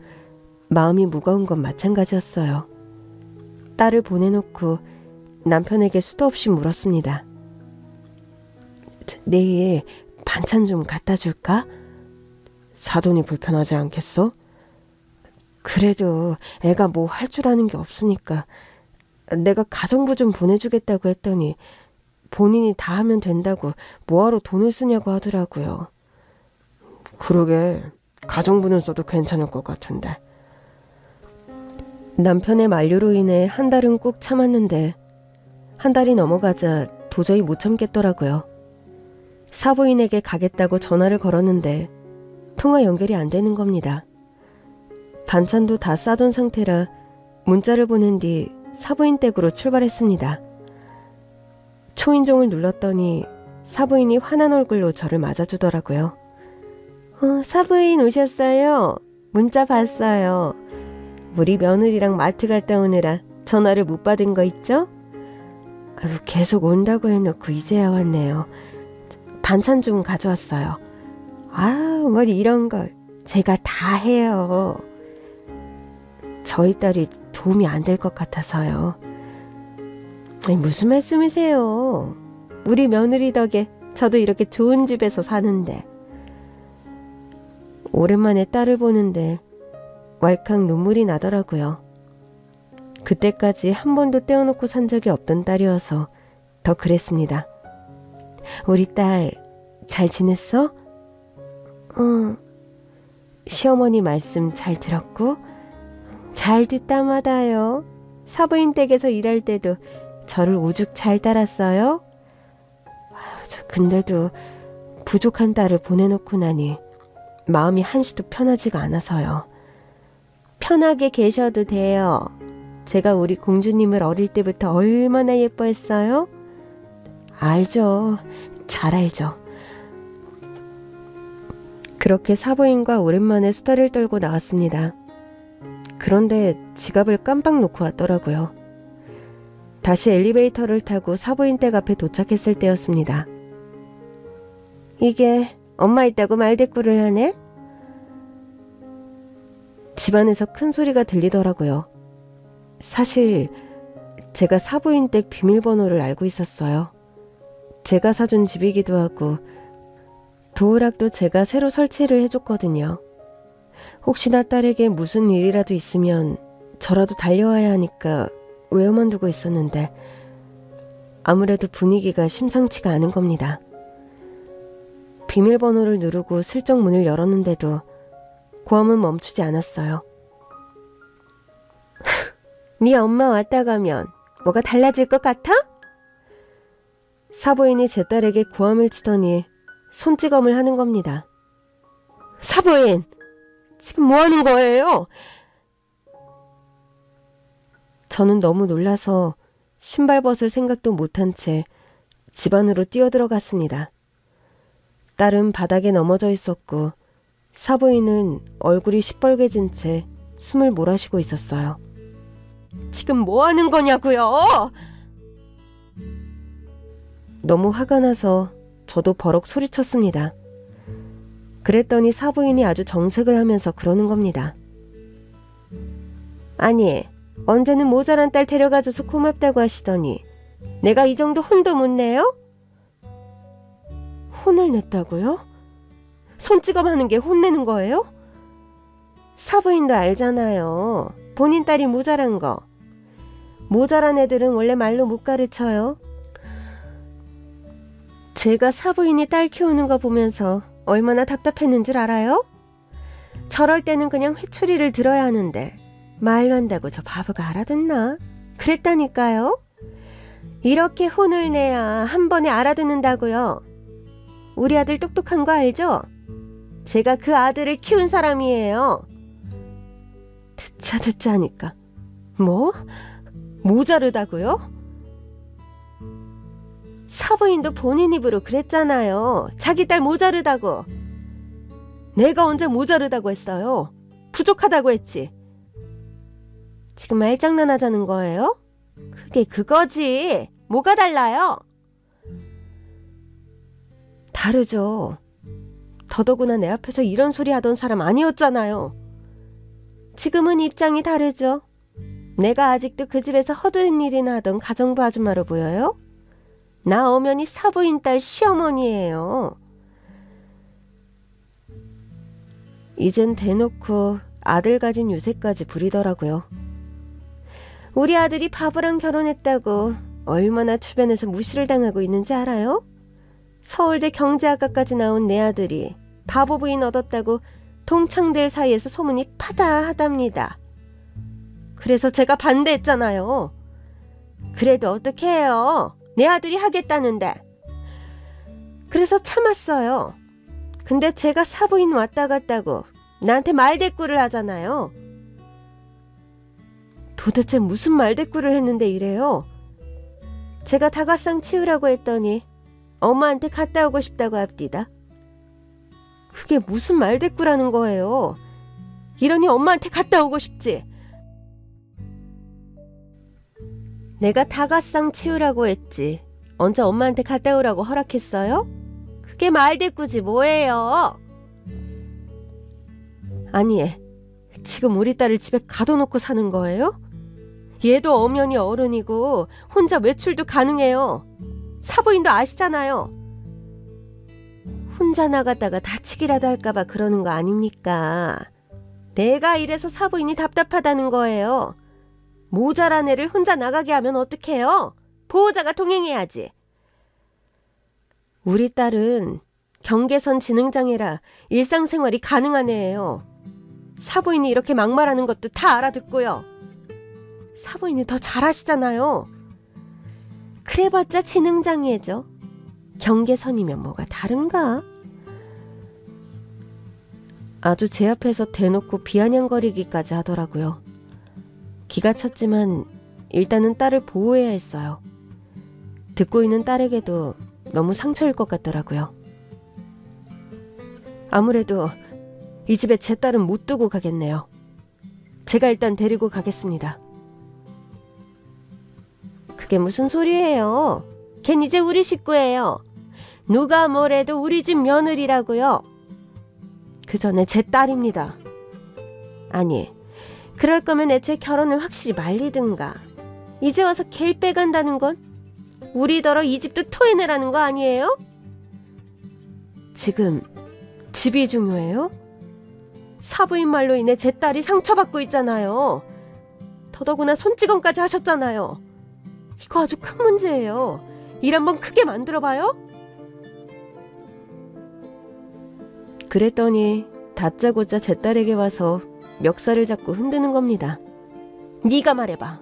마음이 무거운 건 마찬가지였어요. 딸을 보내놓고 남편에게 수도 없이 물었습니다. 내일 반찬 좀 갖다 줄까? 사돈이 불편하지 않겠어? 그래도 애가 뭐 할 줄 아는 게 없으니까 내가 가정부 좀 보내주겠다고 했더니 본인이 다 하면 된다고 뭐하러 돈을 쓰냐고 하더라고요. 그러게, 가정부는 써도 괜찮을 것 같은데. 남편의 만류로 인해 한 달은 꾹 참았는데 한 달이 넘어가자 도저히 못 참겠더라고요. 사부인에게 가겠다고 전화를 걸었는데 통화 연결이 안 되는 겁니다. 반찬도 다 싸둔 상태라 문자를 보낸 뒤 사부인 댁으로 출발했습니다. 초인종을 눌렀더니 사부인이 화난 얼굴로 저를 맞아주더라고요. 사부인 오셨어요? 문자 봤어요. 우리 며느리랑 마트 갔다 오느라 전화를 못 받은 거 있죠? 아유, 계속 온다고 해놓고 이제야 왔네요. 반찬 좀 가져왔어요. 뭘 이런 걸 제가 다 해요. 저희 딸이 도움이 안 될 것 같아서요. 아니, 무슨 말씀이세요? 우리 며느리 덕에 저도 이렇게 좋은 집에서 사는데. 오랜만에 딸을 보는데 왈칵 눈물이 나더라고요. 그때까지 한 번도 떼어놓고 산 적이 없던 딸이어서 더 그랬습니다. 우리 딸 잘 지냈어? 시어머니 말씀 잘 들었고? 잘 듣다마다요. 사부인 댁에서 일할 때도 저를 오죽 잘 따랐어요? 근데도 부족한 딸을 보내놓고 나니 마음이 한시도 편하지가 않아서요. 편하게 계셔도 돼요. 제가 우리 공주님을 어릴 때부터 얼마나 예뻐했어요? 알죠. 잘 알죠. 그렇게 사부인과 오랜만에 수다를 떨고 나왔습니다. 그런데 지갑을 깜빡 놓고 왔더라고요. 다시 엘리베이터를 타고 사부인 댁 앞에 도착했을 때였습니다. 이게 엄마 있다고 말대꾸를 하네? 집안에서 큰 소리가 들리더라고요. 사실 제가 사부인 댁 비밀번호를 알고 있었어요. 제가 사준 집이기도 하고 도어락도 제가 새로 설치를 해줬거든요. 혹시나 딸에게 무슨 일이라도 있으면 저라도 달려와야 하니까 외워만 두고 있었는데 아무래도 분위기가 심상치가 않은 겁니다. 비밀번호를 누르고 슬쩍 문을 열었는데도 고함은 멈추지 않았어요. 네 엄마 왔다 가면 뭐가 달라질 것 같아? 사부인이 제 딸에게 고함을 치더니 손찌검을 하는 겁니다. 사부인! 지금 뭐 하는 거예요? 저는 너무 놀라서 신발 벗을 생각도 못한 채 집 안으로 뛰어들어갔습니다. 딸은 바닥에 넘어져 있었고 사부인은 얼굴이 시뻘개진 채 숨을 몰아쉬고 있었어요. 지금 뭐 하는 거냐고요? 너무 화가 나서 저도 버럭 소리쳤습니다. 그랬더니 사부인이 아주 정색을 하면서 그러는 겁니다. 아니, 언제는 모자란 딸 데려가줘서 고맙다고 하시더니 내가 이 정도 혼도 못 내요? 혼을 냈다고요? 손찌검 하는 게 혼내는 거예요? 사부인도 알잖아요. 본인 딸이 모자란 거. 모자란 애들은 원래 말로 못 가르쳐요. 제가 사부인이 딸 키우는 거 보면서 얼마나 답답했는 줄 알아요? 저럴 때는 그냥 회초리를 들어야 하는데 말로 한다고 저 바보가 알아듣나? 그랬다니까요. 이렇게 혼을 내야 한 번에 알아듣는다고요. 우리 아들 똑똑한 거 알죠? 제가 그 아들을 키운 사람이에요. 듣자 하니까 뭐? 모자르다고요? 사부인도 본인 입으로 그랬잖아요. 자기 딸 모자르다고. 내가 언제 모자르다고 했어요? 부족하다고 했지. 지금 말장난하자는 거예요? 그게 그거지. 뭐가 달라요? 다르죠. 더더구나 내 앞에서 이런 소리 하던 사람 아니었잖아요. 지금은 입장이 다르죠. 내가 아직도 그 집에서 허드렛 일이나 하던 가정부 아줌마로 보여요? 나 엄연히 사부인 딸 시어머니예요. 이젠 대놓고 아들 가진 유세까지 부리더라고요. 우리 아들이 바보랑 결혼했다고 얼마나 주변에서 무시를 당하고 있는지 알아요? 서울대 경제학과까지 나온 내 아들이 바보 부인 얻었다고 동창들 사이에서 소문이 파다하답니다. 그래서 제가 반대했잖아요. 그래도 어떻게 해요? 내 아들이 하겠다는데. 그래서 참았어요. 근데 제가 사부인 왔다 갔다고 나한테 말대꾸를 하잖아요. 도대체 무슨 말대꾸를 했는데 이래요? 제가 다과상 치우라고 했더니 엄마한테 갔다 오고 싶다고 합디다. 그게 무슨 말대꾸라는 거예요. 이러니 엄마한테 갔다 오고 싶지. 내가 타가상 치우라고 했지. 언제 엄마한테 갔다 오라고 허락했어요? 그게 말대꾸지 뭐예요. 아니, 지금 우리 딸을 집에 가둬놓고 사는 거예요? 얘도 엄연히 어른이고 혼자 외출도 가능해요. 사부인도 아시잖아요. 혼자 나갔다가 다치기라도 할까봐 그러는 거 아닙니까? 내가 이래서 사부인이 답답하다는 거예요. 모자란 애를 혼자 나가게 하면 어떡해요? 보호자가 동행해야지. 우리 딸은 경계선 지능장애라 일상생활이 가능한 애예요. 사부인이 이렇게 막말하는 것도 다 알아듣고요. 사부인이 더 잘하시잖아요. 그래봤자 지능장애죠. 경계선이면 뭐가 다른가? 아주 제 앞에서 대놓고 비아냥거리기까지 하더라고요. 기가 찼지만 일단은 딸을 보호해야 했어요. 듣고 있는 딸에게도 너무 상처일 것 같더라고요. 아무래도 이 집에 제 딸은 못 두고 가겠네요. 제가 일단 데리고 가겠습니다. 그게 무슨 소리예요? 걘 이제 우리 식구예요. 누가 뭐래도 우리 집 며느리라고요. 그 전에 제 딸입니다. 아니, 그럴 거면 애초에 결혼을 확실히 말리든가. 이제 와서 걔를 빼간다는 건 우리더러 이 집도 토해내라는 거 아니에요? 지금 집이 중요해요? 사부인 말로 인해 제 딸이 상처받고 있잖아요. 더더구나 손찌검까지 하셨잖아요. 이거 아주 큰 문제예요. 일 한번 크게 만들어봐요. 그랬더니 다짜고짜 제 딸에게 와서 멱살을 잡고 흔드는 겁니다. 네가 말해봐.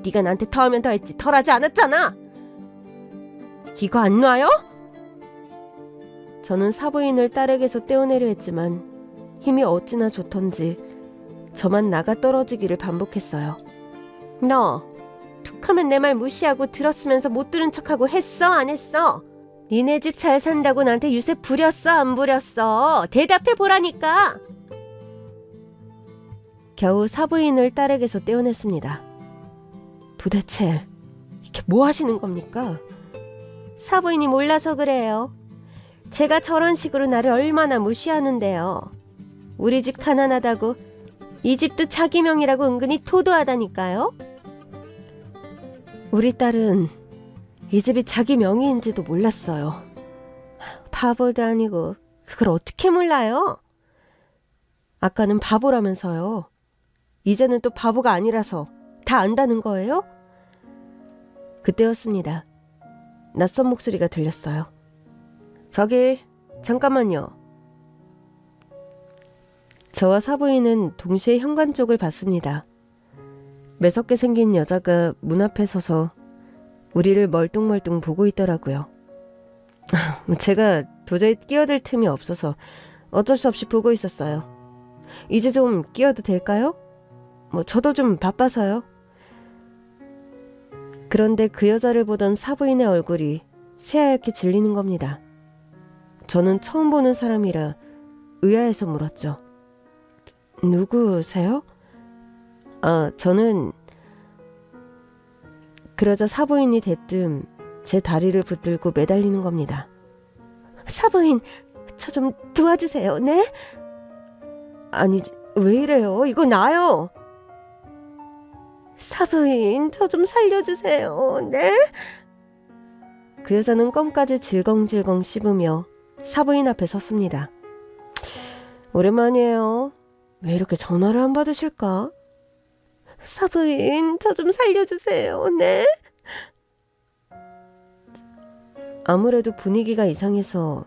네가 나한테 더하면 더했지 덜하지 않았잖아. 이거 안 놔요? 저는 사부인을 딸에게서 떼어내려 했지만 힘이 어찌나 좋던지 저만 나가 떨어지기를 반복했어요. 너 툭하면 내 말 무시하고 들었으면서 못 들은 척하고 했어 안 했어? 니네 집 잘 산다고 나한테 유세 부렸어 안 부렸어? 대답해 보라니까. 겨우 사부인을 딸에게서 떼어냈습니다. 도대체 이게 뭐 하시는 겁니까? 사부인이 몰라서 그래요. 제가 저런 식으로 나를 얼마나 무시하는데요. 우리 집 가난하다고 이 집도 자기 명이라고 은근히 토도하다니까요. 우리 딸은 이 집이 자기 명의인지도 몰랐어요. 바보도 아니고 그걸 어떻게 몰라요? 아까는 바보라면서요. 이제는 또 바보가 아니라서 다 안다는 거예요? 그때였습니다. 낯선 목소리가 들렸어요. 저기 잠깐만요. 저와 사부인은 동시에 현관 쪽을 봤습니다. 매섭게 생긴 여자가 문 앞에 서서 우리를 멀뚱멀뚱 보고 있더라고요. 제가 도저히 끼어들 틈이 없어서 어쩔 수 없이 보고 있었어요. 이제 좀 끼어도 될까요? 저도 좀 바빠서요. 그런데 그 여자를 보던 사부인의 얼굴이 새하얗게 질리는 겁니다. 저는 처음 보는 사람이라 의아해서 물었죠. 누구세요? 저는... 그러자 사부인이 대뜸 제 다리를 붙들고 매달리는 겁니다. 사부인, 저 좀 도와주세요, 네? 아니, 왜 이래요? 이거 나요! 사부인, 저 좀 살려주세요, 네? 그 여자는 껌까지 질겅질겅 씹으며 사부인 앞에 섰습니다. 오랜만이에요. 왜 이렇게 전화를 안 받으실까? 사부인, 저 좀 살려주세요, 네? 아무래도 분위기가 이상해서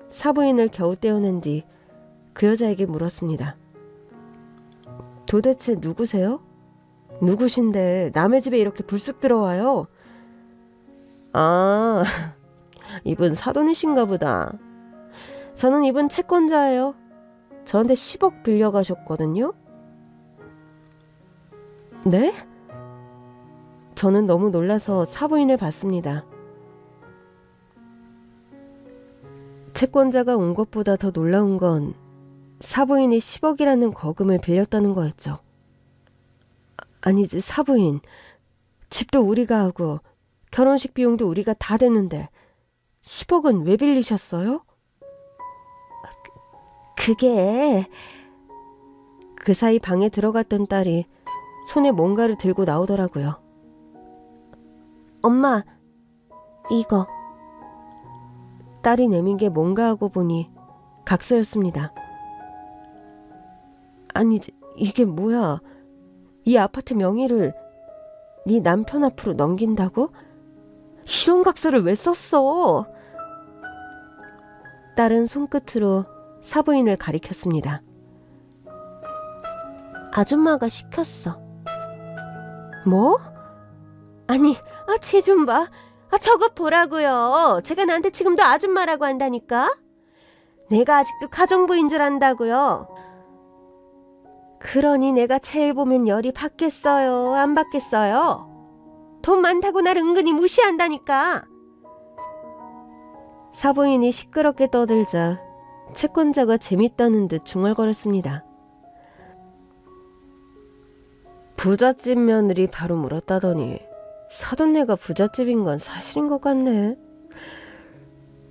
사부인을 겨우 떼어낸 뒤 그 여자에게 물었습니다. 도대체 누구세요? 누구신데 남의 집에 이렇게 불쑥 들어와요? 아, 이분 사돈이신가 보다. 저는 이분 채권자예요. 저한테 10억 빌려가셨거든요. 네? 저는 너무 놀라서 사부인을 봤습니다. 채권자가 온 것보다 더 놀라운 건 사부인이 10억이라는 거금을 빌렸다는 거였죠. 아니지, 사부인. 집도 우리가 하고 결혼식 비용도 우리가 다 댔는데 10억은 왜 빌리셨어요? 그게... 그 사이 방에 들어갔던 딸이 손에 뭔가를 들고 나오더라고요. 엄마, 이거. 딸이 내민 게 뭔가 하고 보니 각서였습니다. 아니, 이게 뭐야? 이 아파트 명의를 네 남편 앞으로 넘긴다고? 이런 각서를 왜 썼어? 딸은 손끝으로 사부인을 가리켰습니다. 아줌마가 시켰어. 뭐? 아니, 쟤 좀 봐. 저거 보라고요. 제가 나한테 지금도 아줌마라고 한다니까. 내가 아직도 가정부인 줄 안다고요. 그러니 내가 쟤 보면 열이 받겠어요? 안 받겠어요? 돈 많다고 날 은근히 무시한다니까. 사부인이 시끄럽게 떠들자 채권자가 재밌다는 듯 중얼거렸습니다. 부잣집 며느리 바로 물었다더니 사돈네가 부잣집인 건 사실인 것 같네.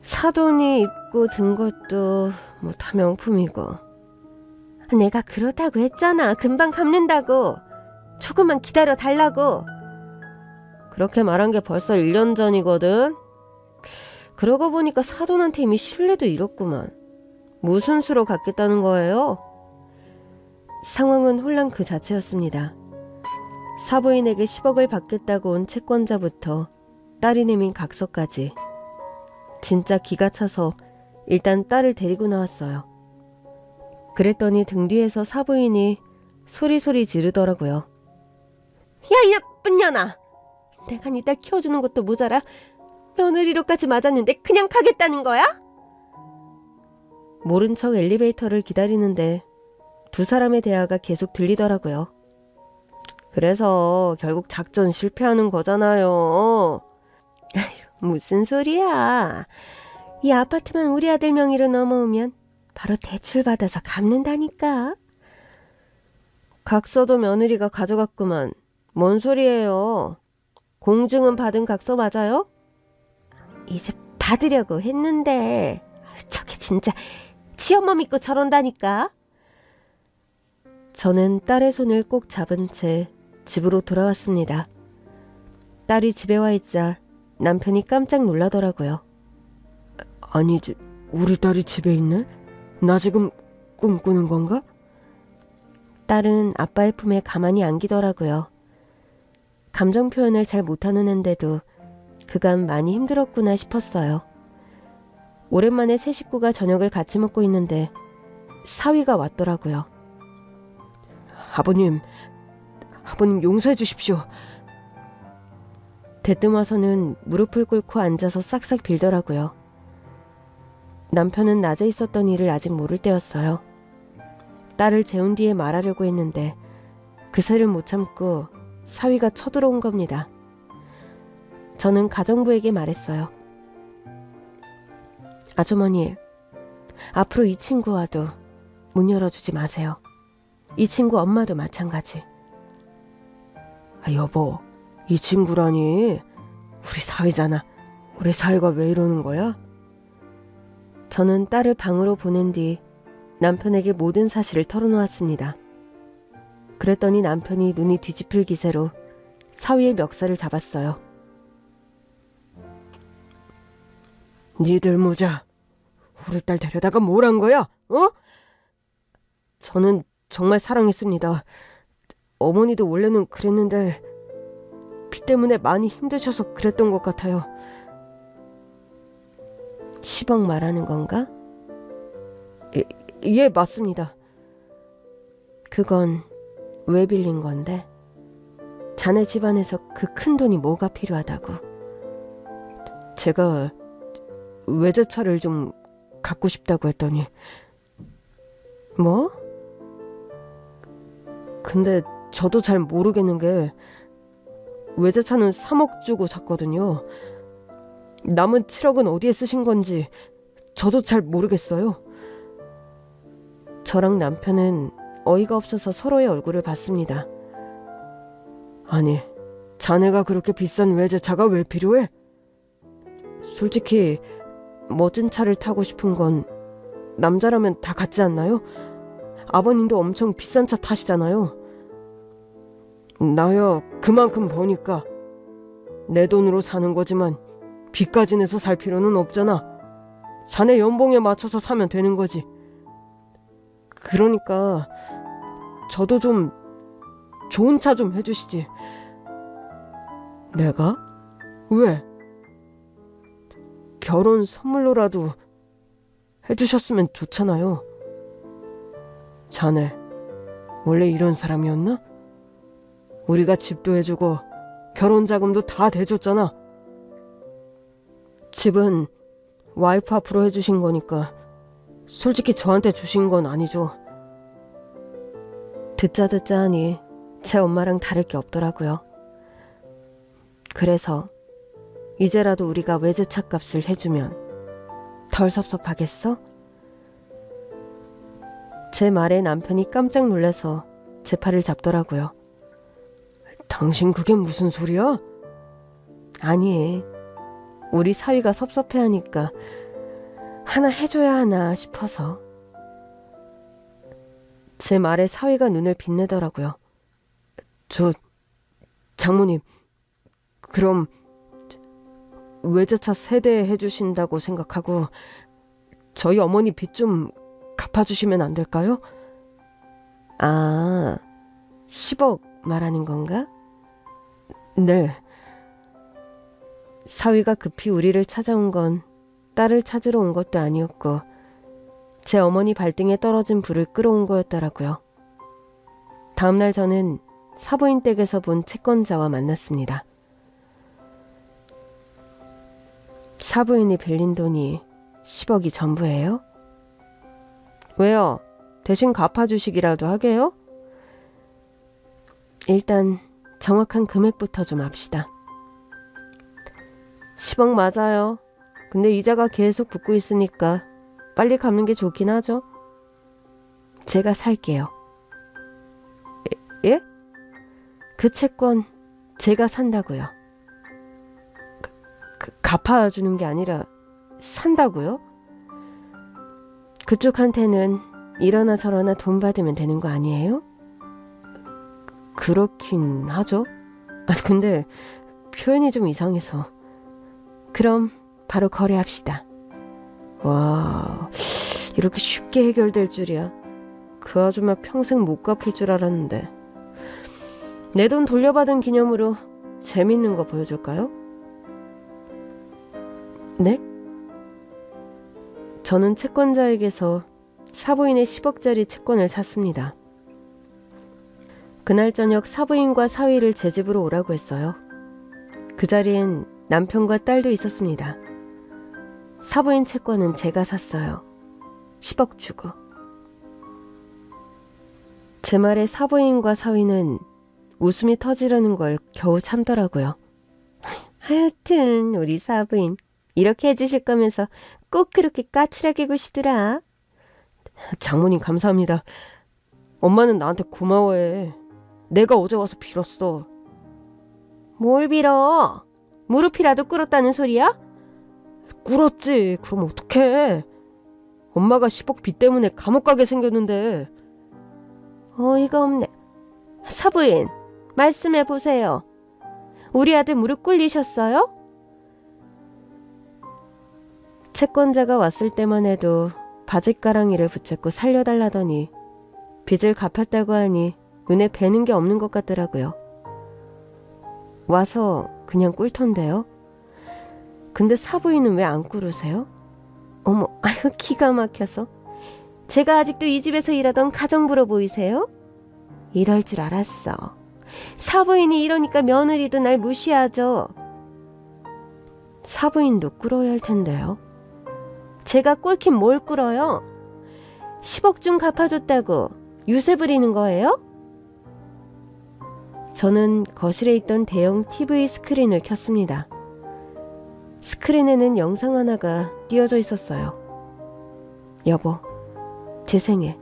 사돈이 입고 든 것도 뭐 다 명품이고. 내가 그렇다고 했잖아. 금방 갚는다고. 조금만 기다려 달라고. 그렇게 말한 게 벌써 1년 전이거든. 그러고 보니까 사돈한테 이미 신뢰도 잃었구만. 무슨 수로 갚겠다는 거예요? 상황은 혼란 그 자체였습니다. 사부인에게 10억을 받겠다고 온 채권자부터 딸이 내민 각서까지. 진짜 기가 차서 일단 딸을 데리고 나왔어요. 그랬더니 등 뒤에서 사부인이 소리소리 지르더라고요. 야, 이 나쁜 년아! 내가 네 딸 키워주는 것도 모자라 며느리로까지 맞았는데 그냥 가겠다는 거야? 모른 척 엘리베이터를 기다리는데 두 사람의 대화가 계속 들리더라고요. 그래서 결국 작전 실패하는 거잖아요. 무슨 소리야. 이 아파트만 우리 아들 명의로 넘어오면 바로 대출받아서 갚는다니까. 각서도 며느리가 가져갔구만. 뭔 소리예요. 공증은 받은 각서 맞아요? 이제 받으려고 했는데 저게 진짜 지 엄마 믿고 저런다니까. 저는 딸의 손을 꼭 잡은 채 집으로 돌아왔습니다. 딸이 집에 와 있자 남편이 깜짝 놀라더라고요. 아니, 우리 딸이 집에 있네? 나 지금 꿈꾸는 건가? 딸은 아빠의 품에 가만히 안기더라고요. 감정 표현을 잘 못하는 앤데도 그간 많이 힘들었구나 싶었어요. 오랜만에 세 식구가 저녁을 같이 먹고 있는데 사위가 왔더라고요. 아버님 용서해 주십시오. 대뜸 와서는 무릎을 꿇고 앉아서 싹싹 빌더라고요. 남편은 낮에 있었던 일을 아직 모를 때였어요. 딸을 재운 뒤에 말하려고 했는데 그새를 못 참고 사위가 쳐들어온 겁니다. 저는 가정부에게 말했어요. 아주머니, 앞으로 이 친구와도 문 열어주지 마세요. 이 친구 엄마도 마찬가지. 여보, 이 친구라니. 우리 사위잖아. 우리 사위가 왜 이러는 거야? 저는 딸을 방으로 보낸 뒤 남편에게 모든 사실을 털어놓았습니다. 그랬더니 남편이 눈이 뒤집힐 기세로 사위의 멱살을 잡았어요. 니들 모자, 우리 딸 데려다가 뭘 한 거야? 어? 저는 정말 사랑했습니다. 어머니도 원래는 그랬는데 피 때문에 많이 힘드셔서 그랬던 것 같아요. 10억 말하는 건가? 예, 맞습니다. 그건 왜 빌린 건데? 자네 집안에서 그 큰 돈이 뭐가 필요하다고? 제가 외제차를 좀 갖고 싶다고 했더니. 뭐? 근데 저도 잘 모르겠는 게 외제차는 3억 주고 샀거든요. 남은 7억은 어디에 쓰신 건지 저도 잘 모르겠어요. 저랑 남편은 어이가 없어서 서로의 얼굴을 봤습니다. 아니, 자네가 그렇게 비싼 외제차가 왜 필요해? 솔직히 멋진 차를 타고 싶은 건 남자라면 다 같지 않나요? 아버님도 엄청 비싼 차 타시잖아요. 나야 그만큼 버니까 내 돈으로 사는 거지만 빚까지 내서 살 필요는 없잖아. 자네 연봉에 맞춰서 사면 되는 거지. 그러니까 저도 좀 좋은 차 좀 해주시지. 내가? 왜? 결혼 선물로라도 해주셨으면 좋잖아요. 자네 원래 이런 사람이었나? 우리가 집도 해주고 결혼 자금도 다 대줬잖아. 집은 와이프 앞으로 해주신 거니까 솔직히 저한테 주신 건 아니죠. 듣자 하니 제 엄마랑 다를 게 없더라고요. 그래서 이제라도 우리가 외제차 값을 해주면 덜 섭섭하겠어? 제 말에 남편이 깜짝 놀라서 제 팔을 잡더라고요. 당신 그게 무슨 소리야? 아니, 우리 사위가 섭섭해하니까 하나 해줘야 하나 싶어서. 제 말에 사위가 눈을 빛내더라고요. 장모님, 그럼 외제차 3대 해주신다고 생각하고 저희 어머니 빚 좀 갚아주시면 안 될까요? 아, 10억 말하는 건가? 네. 사위가 급히 우리를 찾아온 건 딸을 찾으러 온 것도 아니었고 제 어머니 발등에 떨어진 불을 끌어온 거였더라고요. 다음날 저는 사부인 댁에서 본 채권자와 만났습니다. 사부인이 빌린 돈이 10억이 전부예요? 왜요? 대신 갚아주시기라도 하게요? 일단 정확한 금액부터 좀 합시다. 10억 맞아요. 근데 이자가 계속 붙고 있으니까 빨리 갚는 게 좋긴 하죠. 제가 살게요. 예? 그 채권 제가 산다고요. 갚아주는 게 아니라 산다고요? 그쪽한테는 이러나 저러나 돈 받으면 되는 거 아니에요? 그렇긴 하죠. 근데 표현이 좀 이상해서. 그럼 바로 거래합시다. 와, 이렇게 쉽게 해결될 줄이야. 그 아줌마 평생 못 갚을 줄 알았는데. 내 돈 돌려받은 기념으로 재밌는 거 보여줄까요? 네? 저는 채권자에게서 사부인의 10억짜리 채권을 샀습니다. 그날 저녁 사부인과 사위를 제 집으로 오라고 했어요. 그 자리엔 남편과 딸도 있었습니다. 사부인 채권은 제가 샀어요. 10억 주고. 제 말에 사부인과 사위는 웃음이 터지려는 걸 겨우 참더라고요. 하여튼 우리 사부인 이렇게 해주실 거면서 꼭 그렇게 까칠하게 구시더라. 장모님 감사합니다. 엄마는 나한테 고마워해. 내가 어제 와서 빌었어. 뭘 빌어? 무릎이라도 꿇었다는 소리야? 꿇었지. 그럼 어떡해. 엄마가 10억 빚 때문에 감옥 가게 생겼는데. 어이가 없네. 사부인, 말씀해 보세요. 우리 아들 무릎 꿇리셨어요? 채권자가 왔을 때만 해도 바짓가랑이를 붙잡고 살려달라더니 빚을 갚았다고 하니 눈에 뵈는 게 없는 것 같더라고요. 와서 그냥 꿀턴데요. 근데 사부인은 왜 안 꿇으세요? 어머, 아유 기가 막혀서. 제가 아직도 이 집에서 일하던 가정부로 보이세요? 이럴 줄 알았어. 사부인이 이러니까 며느리도 날 무시하죠. 사부인도 꿇어야 할 텐데요. 제가 꿇긴 뭘 꿇어요? 10억 좀 갚아줬다고 유세 부리는 거예요? 저는 거실에 있던 대형 TV 스크린을 켰습니다. 스크린에는 영상 하나가 띄어져 있었어요. 여보, 제 생일.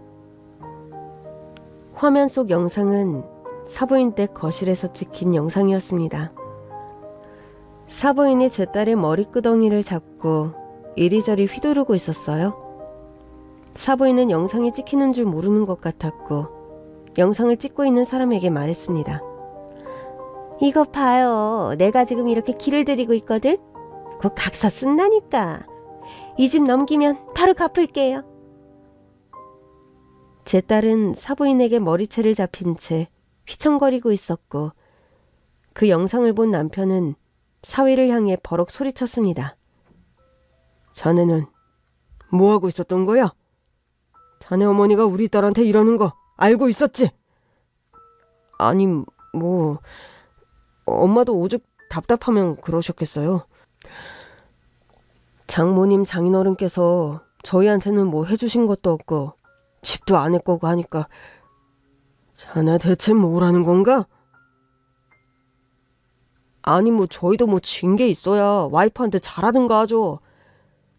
화면 속 영상은 사부인 댁 거실에서 찍힌 영상이었습니다. 사부인이 제 딸의 머리끄덩이를 잡고 이리저리 휘두르고 있었어요. 사부인은 영상이 찍히는 줄 모르는 것 같았고 영상을 찍고 있는 사람에게 말했습니다. 이거 봐요. 내가 지금 이렇게 기를 들이고 있거든. 곧 각서 쓴다니까. 이 집 넘기면 바로 갚을게요. 제 딸은 사부인에게 머리채를 잡힌 채 휘청거리고 있었고 그 영상을 본 남편은 사위를 향해 버럭 소리쳤습니다. 자네는 뭐하고 있었던 거야? 자네 어머니가 우리 딸한테 이러는 거 알고 있었지? 아니 뭐 엄마도 오죽 답답하면 그러셨겠어요. 장모님 장인어른께서 저희한테는 뭐 해주신 것도 없고 집도 안 했거고 하니까 자네 대체 뭐라는 건가? 아니 뭐 저희도 뭐 진 게 있어야 와이프한테 잘하든가 하죠.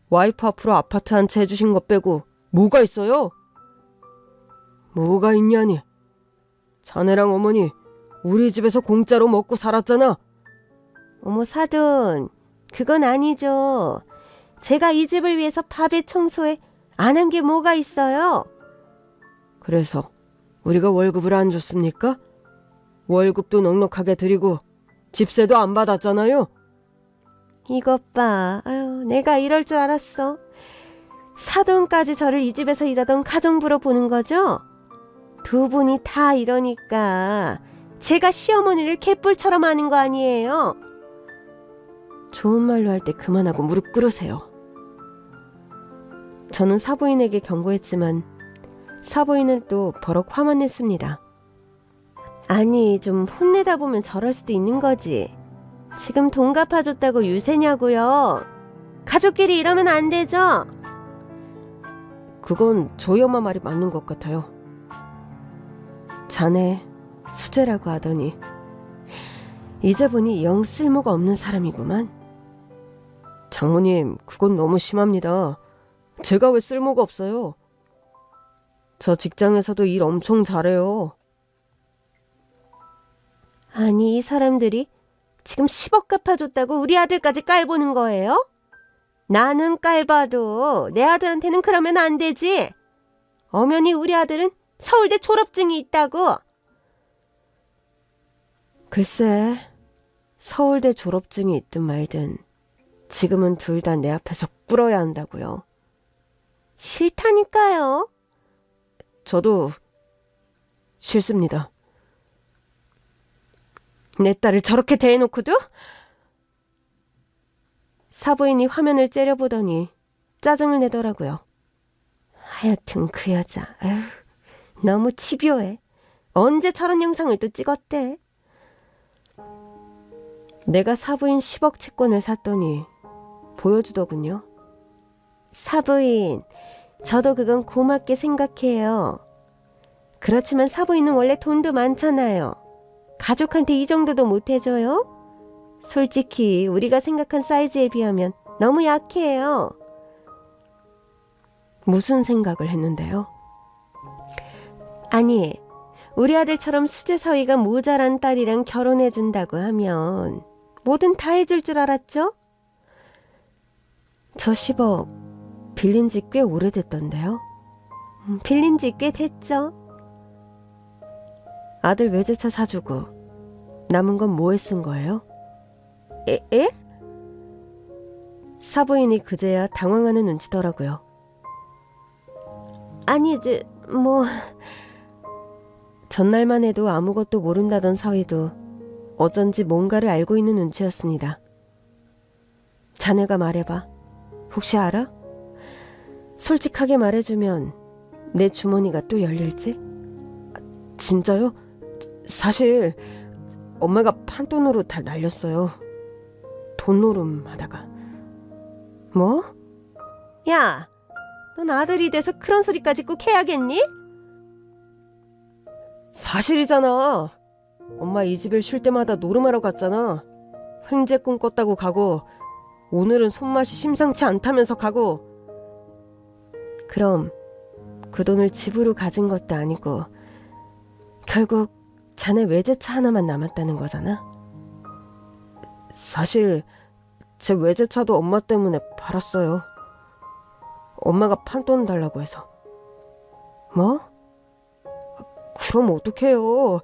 와이프 앞으로 아파트 한 채 해주신 것 빼고 뭐가 있어요? 뭐가 있냐니. 자네랑 어머니 우리 집에서 공짜로 먹고 살았잖아. 어머 사돈, 그건 아니죠. 제가 이 집을 위해서 밥에 청소에 안 한 게 뭐가 있어요? 그래서 우리가 월급을 안 줬습니까? 월급도 넉넉하게 드리고 집세도 안 받았잖아요. 이것 봐. 아유, 내가 이럴 줄 알았어. 사돈까지 저를 이 집에서 일하던 가정부로 보는 거죠? 두 분이 다 이러니까 제가 시어머니를 개뿔처럼 하는 거 아니에요? 좋은 말로 할 때 그만하고 무릎 꿇으세요. 저는 사부인에게 경고했지만 사부인은 또 버럭 화만 냈습니다. 아니 좀 혼내다 보면 저럴 수도 있는 거지. 지금 돈 갚아줬다고 유세냐고요. 가족끼리 이러면 안 되죠. 그건 저희 엄마 말이 맞는 것 같아요. 자네 수재라고 하더니 이제 보니 영 쓸모가 없는 사람이구만. 장모님 그건 너무 심합니다. 제가 왜 쓸모가 없어요? 저 직장에서도 일 엄청 잘해요. 아니 이 사람들이 지금 10억 갚아줬다고 우리 아들까지 깔보는 거예요? 나는 깔봐도 내 아들한테는 그러면 안 되지. 엄연히 우리 아들은 서울대 졸업증이 있다고. 글쎄 서울대 졸업증이 있든 말든 지금은 둘 다 내 앞에서 꿇어야 한다고요. 싫다니까요. 저도 싫습니다. 내 딸을 저렇게 대해놓고도? 사부인이 화면을 째려보더니 짜증을 내더라고요. 하여튼 그 여자 에휴, 너무 집요해. 언제 저런 영상을 또 찍었대? 내가 사부인 10억 채권을 샀더니 보여주더군요. 사부인, 저도 그건 고맙게 생각해요. 그렇지만 사부인은 원래 돈도 많잖아요. 가족한테 이 정도도 못 해줘요? 솔직히 우리가 생각한 사이즈에 비하면 너무 약해요. 무슨 생각을 했는데요? 아니, 우리 아들처럼 수제 사위가 모자란 딸이랑 결혼해준다고 하면 뭐든 다 해줄 줄 알았죠? 저 10억 빌린 지 꽤 오래됐던데요. 빌린 지 꽤 됐죠. 아들 외제차 사주고 남은 건 뭐에 쓴 거예요? 에? 사부인이 그제야 당황하는 눈치더라고요. 아니 이제 뭐... 전날만 해도 아무것도 모른다던 사위도 어쩐지 뭔가를 알고 있는 눈치였습니다. 자네가 말해봐. 혹시 알아? 솔직하게 말해주면 내 주머니가 또 열릴지? 진짜요? 사실 엄마가 판돈으로 다 날렸어요. 돈노름 하다가. 뭐? 야, 넌 아들이 돼서 그런 소리까지 꼭 해야겠니? 사실이잖아. 엄마 이 집을 쉴 때마다 노름하러 갔잖아. 횡재 꿈꿨다고 가고 오늘은 손맛이 심상치 않다면서 가고. 그럼 그 돈을 집으로 가진 것도 아니고 결국 자네 외제차 하나만 남았다는 거잖아. 사실 제 외제차도 엄마 때문에 팔았어요. 엄마가 판돈 달라고 해서. 뭐? 그럼 어떡해요.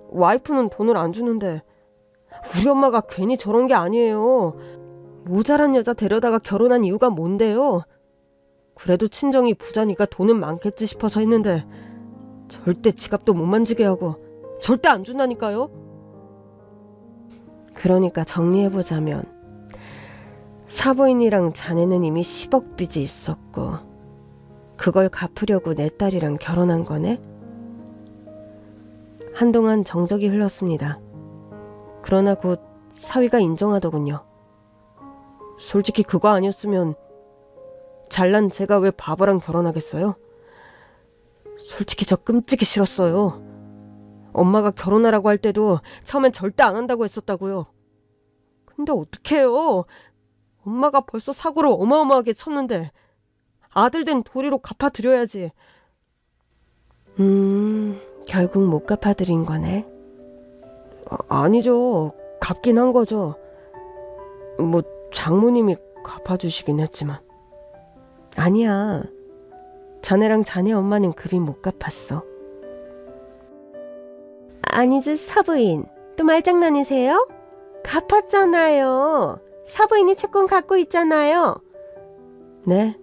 와이프는 돈을 안 주는데. 우리 엄마가 괜히 저런 게 아니에요. 모자란 여자 데려다가 결혼한 이유가 뭔데요? 그래도 친정이 부자니까 돈은 많겠지 싶어서 했는데 절대 지갑도 못 만지게 하고 절대 안 준다니까요. 그러니까 정리해보자면 사부인이랑 자네는 이미 10억 빚이 있었고 그걸 갚으려고 내 딸이랑 결혼한 거네? 한동안 정적이 흘렀습니다. 그러나 곧 사위가 인정하더군요. 솔직히 그거 아니었으면 잘난 제가 왜 바보랑 결혼하겠어요? 솔직히 저 끔찍이 싫었어요. 엄마가 결혼하라고 할 때도 처음엔 절대 안 한다고 했었다고요. 근데 어떡해요. 엄마가 벌써 사고를 어마어마하게 쳤는데 아들 된 도리로 갚아드려야지. 결국 못 갚아드린 거네. 아니죠. 갚긴 한 거죠. 뭐 장모님이 갚아주시긴 했지만. 아니야. 자네랑 자네 엄마는 급이 못 갚았어. 아니지 사부인. 또 말장난이세요? 갚았잖아요. 사부인이 채권 갖고 있잖아요. 네.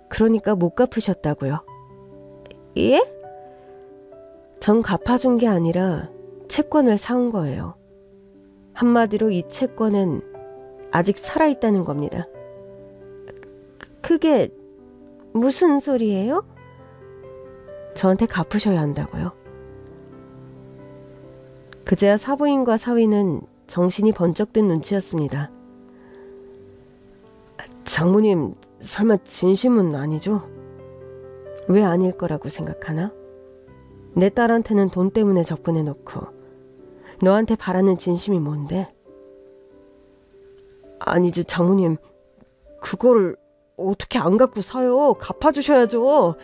그러니까 못 갚으셨다고요. 예? 전 갚아준 게 아니라 채권을 사온 거예요. 한마디로 이 채권은 아직 살아있다는 겁니다. 그게 무슨 소리예요? 저한테 갚으셔야 한다고요. 그제야 사부인과 사위는 정신이 번쩍 든 눈치였습니다. 장모님, 설마 진심은 아니죠? 왜 아닐 거라고 생각하나? 내 딸한테는 돈 때문에 접근해놓고 너한테 바라는 진심이 뭔데? 아니지 장모님, 그걸 어떻게 안 갖고 사요? 갚아주셔야죠.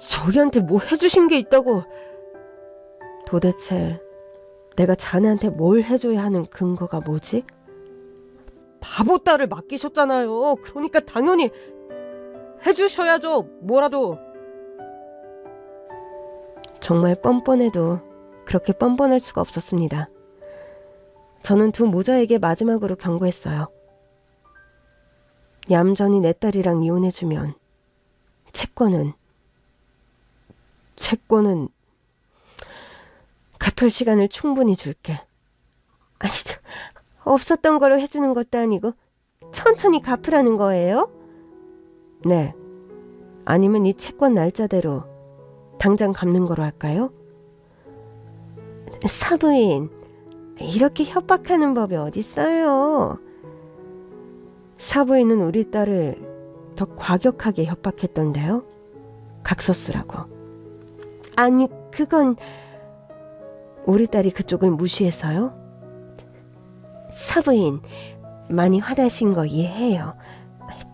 저희한테 뭐 해주신 게 있다고. 도대체 내가 자네한테 뭘 해줘야 하는 근거가 뭐지? 바보 딸을 맡기셨잖아요. 그러니까 당연히 해주셔야죠. 뭐라도. 정말 뻔뻔해도 그렇게 뻔뻔할 수가 없었습니다. 저는 두 모자에게 마지막으로 경고했어요. 얌전히 내 딸이랑 이혼해주면 채권은 갚을 시간을 충분히 줄게. 아니, 없었던 거를 해주는 것도 아니고 천천히 갚으라는 거예요? 네. 아니면 이 채권 날짜대로 당장 갚는 거로 할까요? 사부인, 이렇게 협박하는 법이 어딨어요. 사부인은 우리 딸을 더 과격하게 협박했던데요. 각서 쓰라고. 아니, 그건 우리 딸이 그쪽을 무시해서요? 사부인, 많이 화나신 거 이해해요.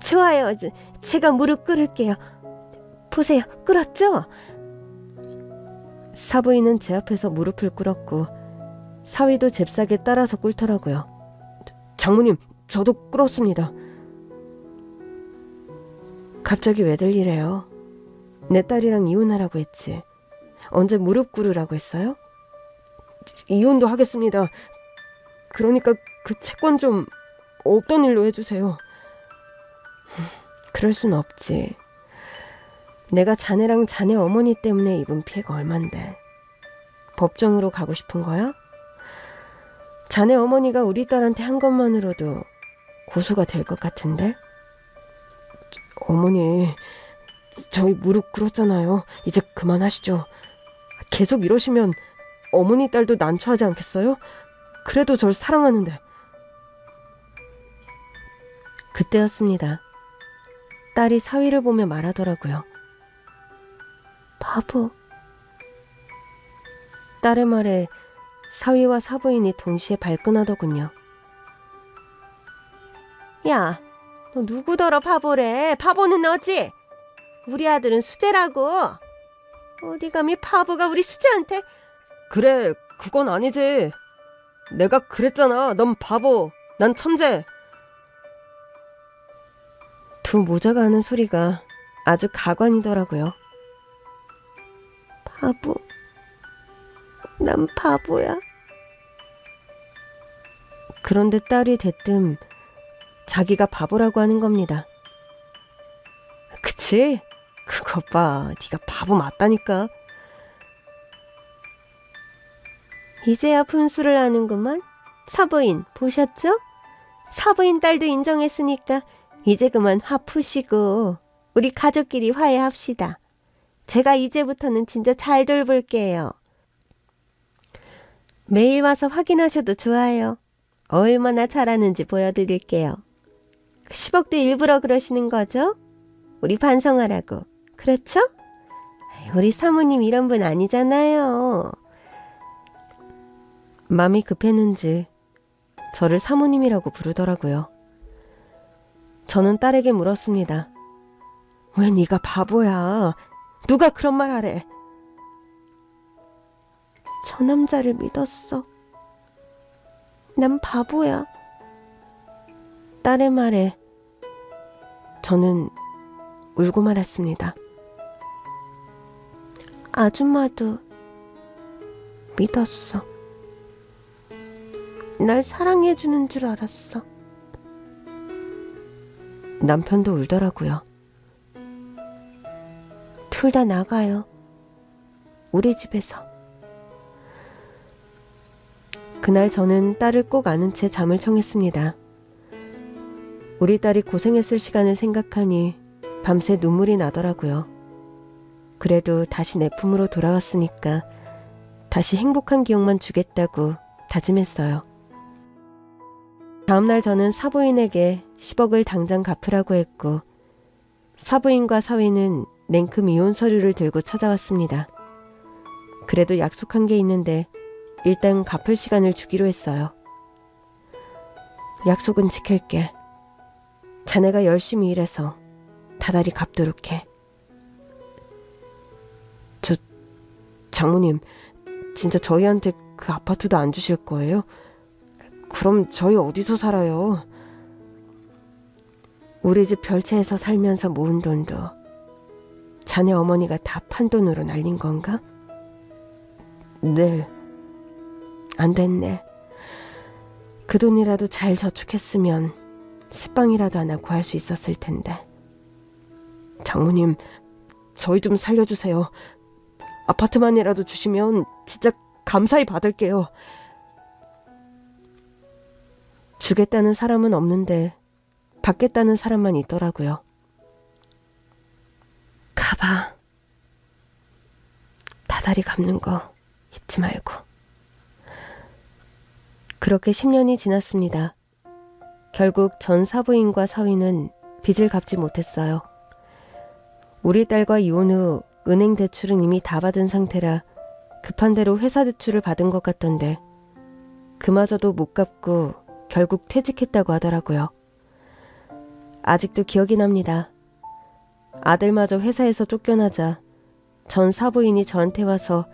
좋아요. 제가 무릎 꿇을게요. 보세요. 꿇었죠? 사부인은 제 앞에서 무릎을 꿇었고 사위도 잽싸게 따라서 꿇더라고요. 장모님, 저도 꿇었습니다. 갑자기 왜들 이래요? 내 딸이랑 이혼하라고 했지. 언제 무릎 꿇으라고 했어요? 이혼도 하겠습니다. 그러니까 그 채권 좀 없던 일로 해주세요. 그럴 순 없지. 내가 자네랑 자네 어머니 때문에 입은 피해가 얼만데. 법정으로 가고 싶은 거야? 자네 어머니가 우리 딸한테 한 것만으로도 고소가 될 것 같은데? 어머니, 저희 무릎 꿇었잖아요. 이제 그만하시죠. 계속 이러시면 어머니 딸도 난처하지 않겠어요? 그래도 절 사랑하는데. 그때였습니다. 딸이 사위를 보며 말하더라고요. 바보. 딸의 말에 사위와 사부인이 동시에 발끈하더군요. 야, 너 누구더러 바보래? 바보는 너지? 우리 아들은 수재라고. 어디 감히 바보가 우리 수재한테. 그래, 그건 아니지. 내가 그랬잖아. 넌 바보, 난 천재. 두 모자가 하는 소리가 아주 가관이더라고요. 바보. 난 바보야. 그런데 딸이 대뜸 자기가 바보라고 하는 겁니다. 그치? 그것 봐. 네가 바보 맞다니까. 이제야 분수를 아는구만. 사부인 보셨죠? 사부인 딸도 인정했으니까 이제 그만 화 푸시고 우리 가족끼리 화해합시다. 제가 이제부터는 진짜 잘 돌볼게요. 매일 와서 확인하셔도 좋아요. 얼마나 잘하는지 보여드릴게요. 10억도 일부러 그러시는 거죠? 우리 반성하라고. 그렇죠? 우리 사모님 이런 분 아니잖아요. 마음이 급했는지 저를 사모님이라고 부르더라고요. 저는 딸에게 물었습니다. 왜 네가 바보야? 누가 그런 말 하래? 저 남자를 믿었어. 난 바보야. 딸의 말에 저는 울고 말았습니다. 아줌마도 믿었어. 날 사랑해주는 줄 알았어. 남편도 울더라고요. 둘 다 나가요. 우리 집에서. 그날 저는 딸을 꼭 아는 채 잠을 청했습니다. 우리 딸이 고생했을 시간을 생각하니 밤새 눈물이 나더라고요. 그래도 다시 내 품으로 돌아왔으니까 다시 행복한 기억만 주겠다고 다짐했어요. 다음날 저는 사부인에게 10억을 당장 갚으라고 했고 사부인과 사위는 냉큼 이혼 서류를 들고 찾아왔습니다. 그래도 약속한 게 있는데 일단 갚을 시간을 주기로 했어요. 약속은 지킬게. 자네가 열심히 일해서 다달이 갚도록 해. 장모님, 진짜 저희한테 그 아파트도 안 주실 거예요? 그럼 저희 어디서 살아요? 우리 집 별채에서 살면서 모은 돈도 자네 어머니가 다 판돈으로 날린 건가? 네. 안 됐네. 그 돈이라도 잘 저축했으면 새빵이라도 하나 구할 수 있었을 텐데. 장모님, 저희 좀 살려주세요. 아파트만이라도 주시면 진짜 감사히 받을게요. 주겠다는 사람은 없는데 받겠다는 사람만 있더라고요. 가봐. 다달이 갚는 거 잊지 말고. 그렇게 10년이 지났습니다. 결국 전 사부인과 사위는 빚을 갚지 못했어요. 우리 딸과 이혼 후 은행 대출은 이미 다 받은 상태라 급한 대로 회사 대출을 받은 것 같던데 그마저도 못 갚고 결국 퇴직했다고 하더라고요. 아직도 기억이 납니다. 아들마저 회사에서 쫓겨나자 전 사부인이 저한테 와서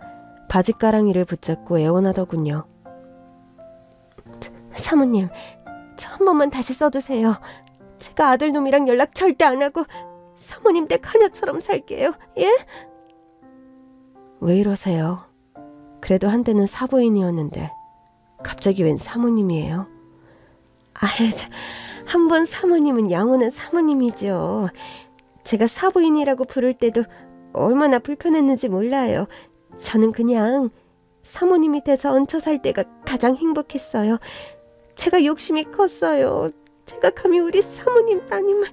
바짓가랑이를 붙잡고 애원하더군요. 사모님, 저 한 번만 다시 써주세요. 제가 아들놈이랑 연락 절대 안 하고 사모님 댁 하녀처럼 살게요. 예? 왜 이러세요? 그래도 한때는 사부인이었는데 갑자기 웬 사모님이에요? 아유, 한 번 사모님은 영원한 사모님이죠. 제가 사부인이라고 부를 때도 얼마나 불편했는지 몰라요. 저는 그냥 사모님이 돼서 얹혀 살 때가 가장 행복했어요. 제가 욕심이 컸어요. 제가 감히 우리 사모님 따님을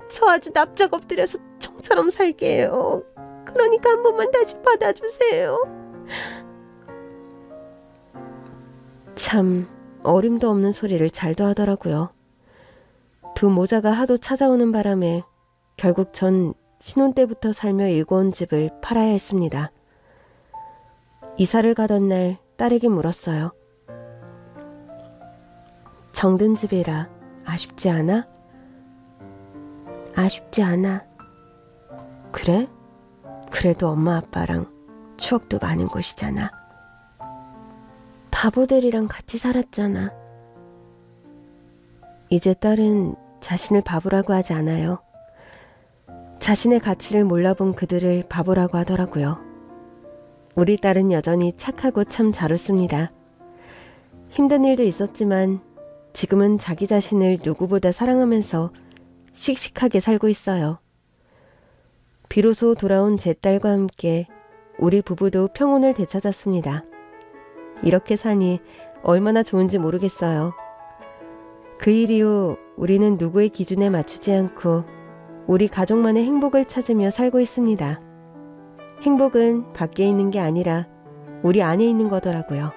저 아주 납작 엎드려서 총처럼 살게요. 그러니까 한 번만 다시 받아주세요. 참 어림도 없는 소리를 잘도 하더라고요. 두 모자가 하도 찾아오는 바람에 결국 전 신혼 때부터 살며 일궈온 집을 팔아야 했습니다. 이사를 가던 날 딸에게 물었어요. 정든 집이라 아쉽지 않아? 아쉽지 않아. 그래? 그래도 엄마 아빠랑 추억도 많은 곳이잖아. 바보들이랑 같이 살았잖아. 이제 딸은 자신을 바보라고 하지 않아요. 자신의 가치를 몰라본 그들을 바보라고 하더라고요. 우리 딸은 여전히 착하고 참 잘 웃습니다. 힘든 일도 있었지만 지금은 자기 자신을 누구보다 사랑하면서 씩씩하게 살고 있어요. 비로소 돌아온 제 딸과 함께 우리 부부도 평온을 되찾았습니다. 이렇게 사니 얼마나 좋은지 모르겠어요. 그 일 이후 우리는 누구의 기준에 맞추지 않고 우리 가족만의 행복을 찾으며 살고 있습니다. 행복은 밖에 있는 게 아니라 우리 안에 있는 거더라고요.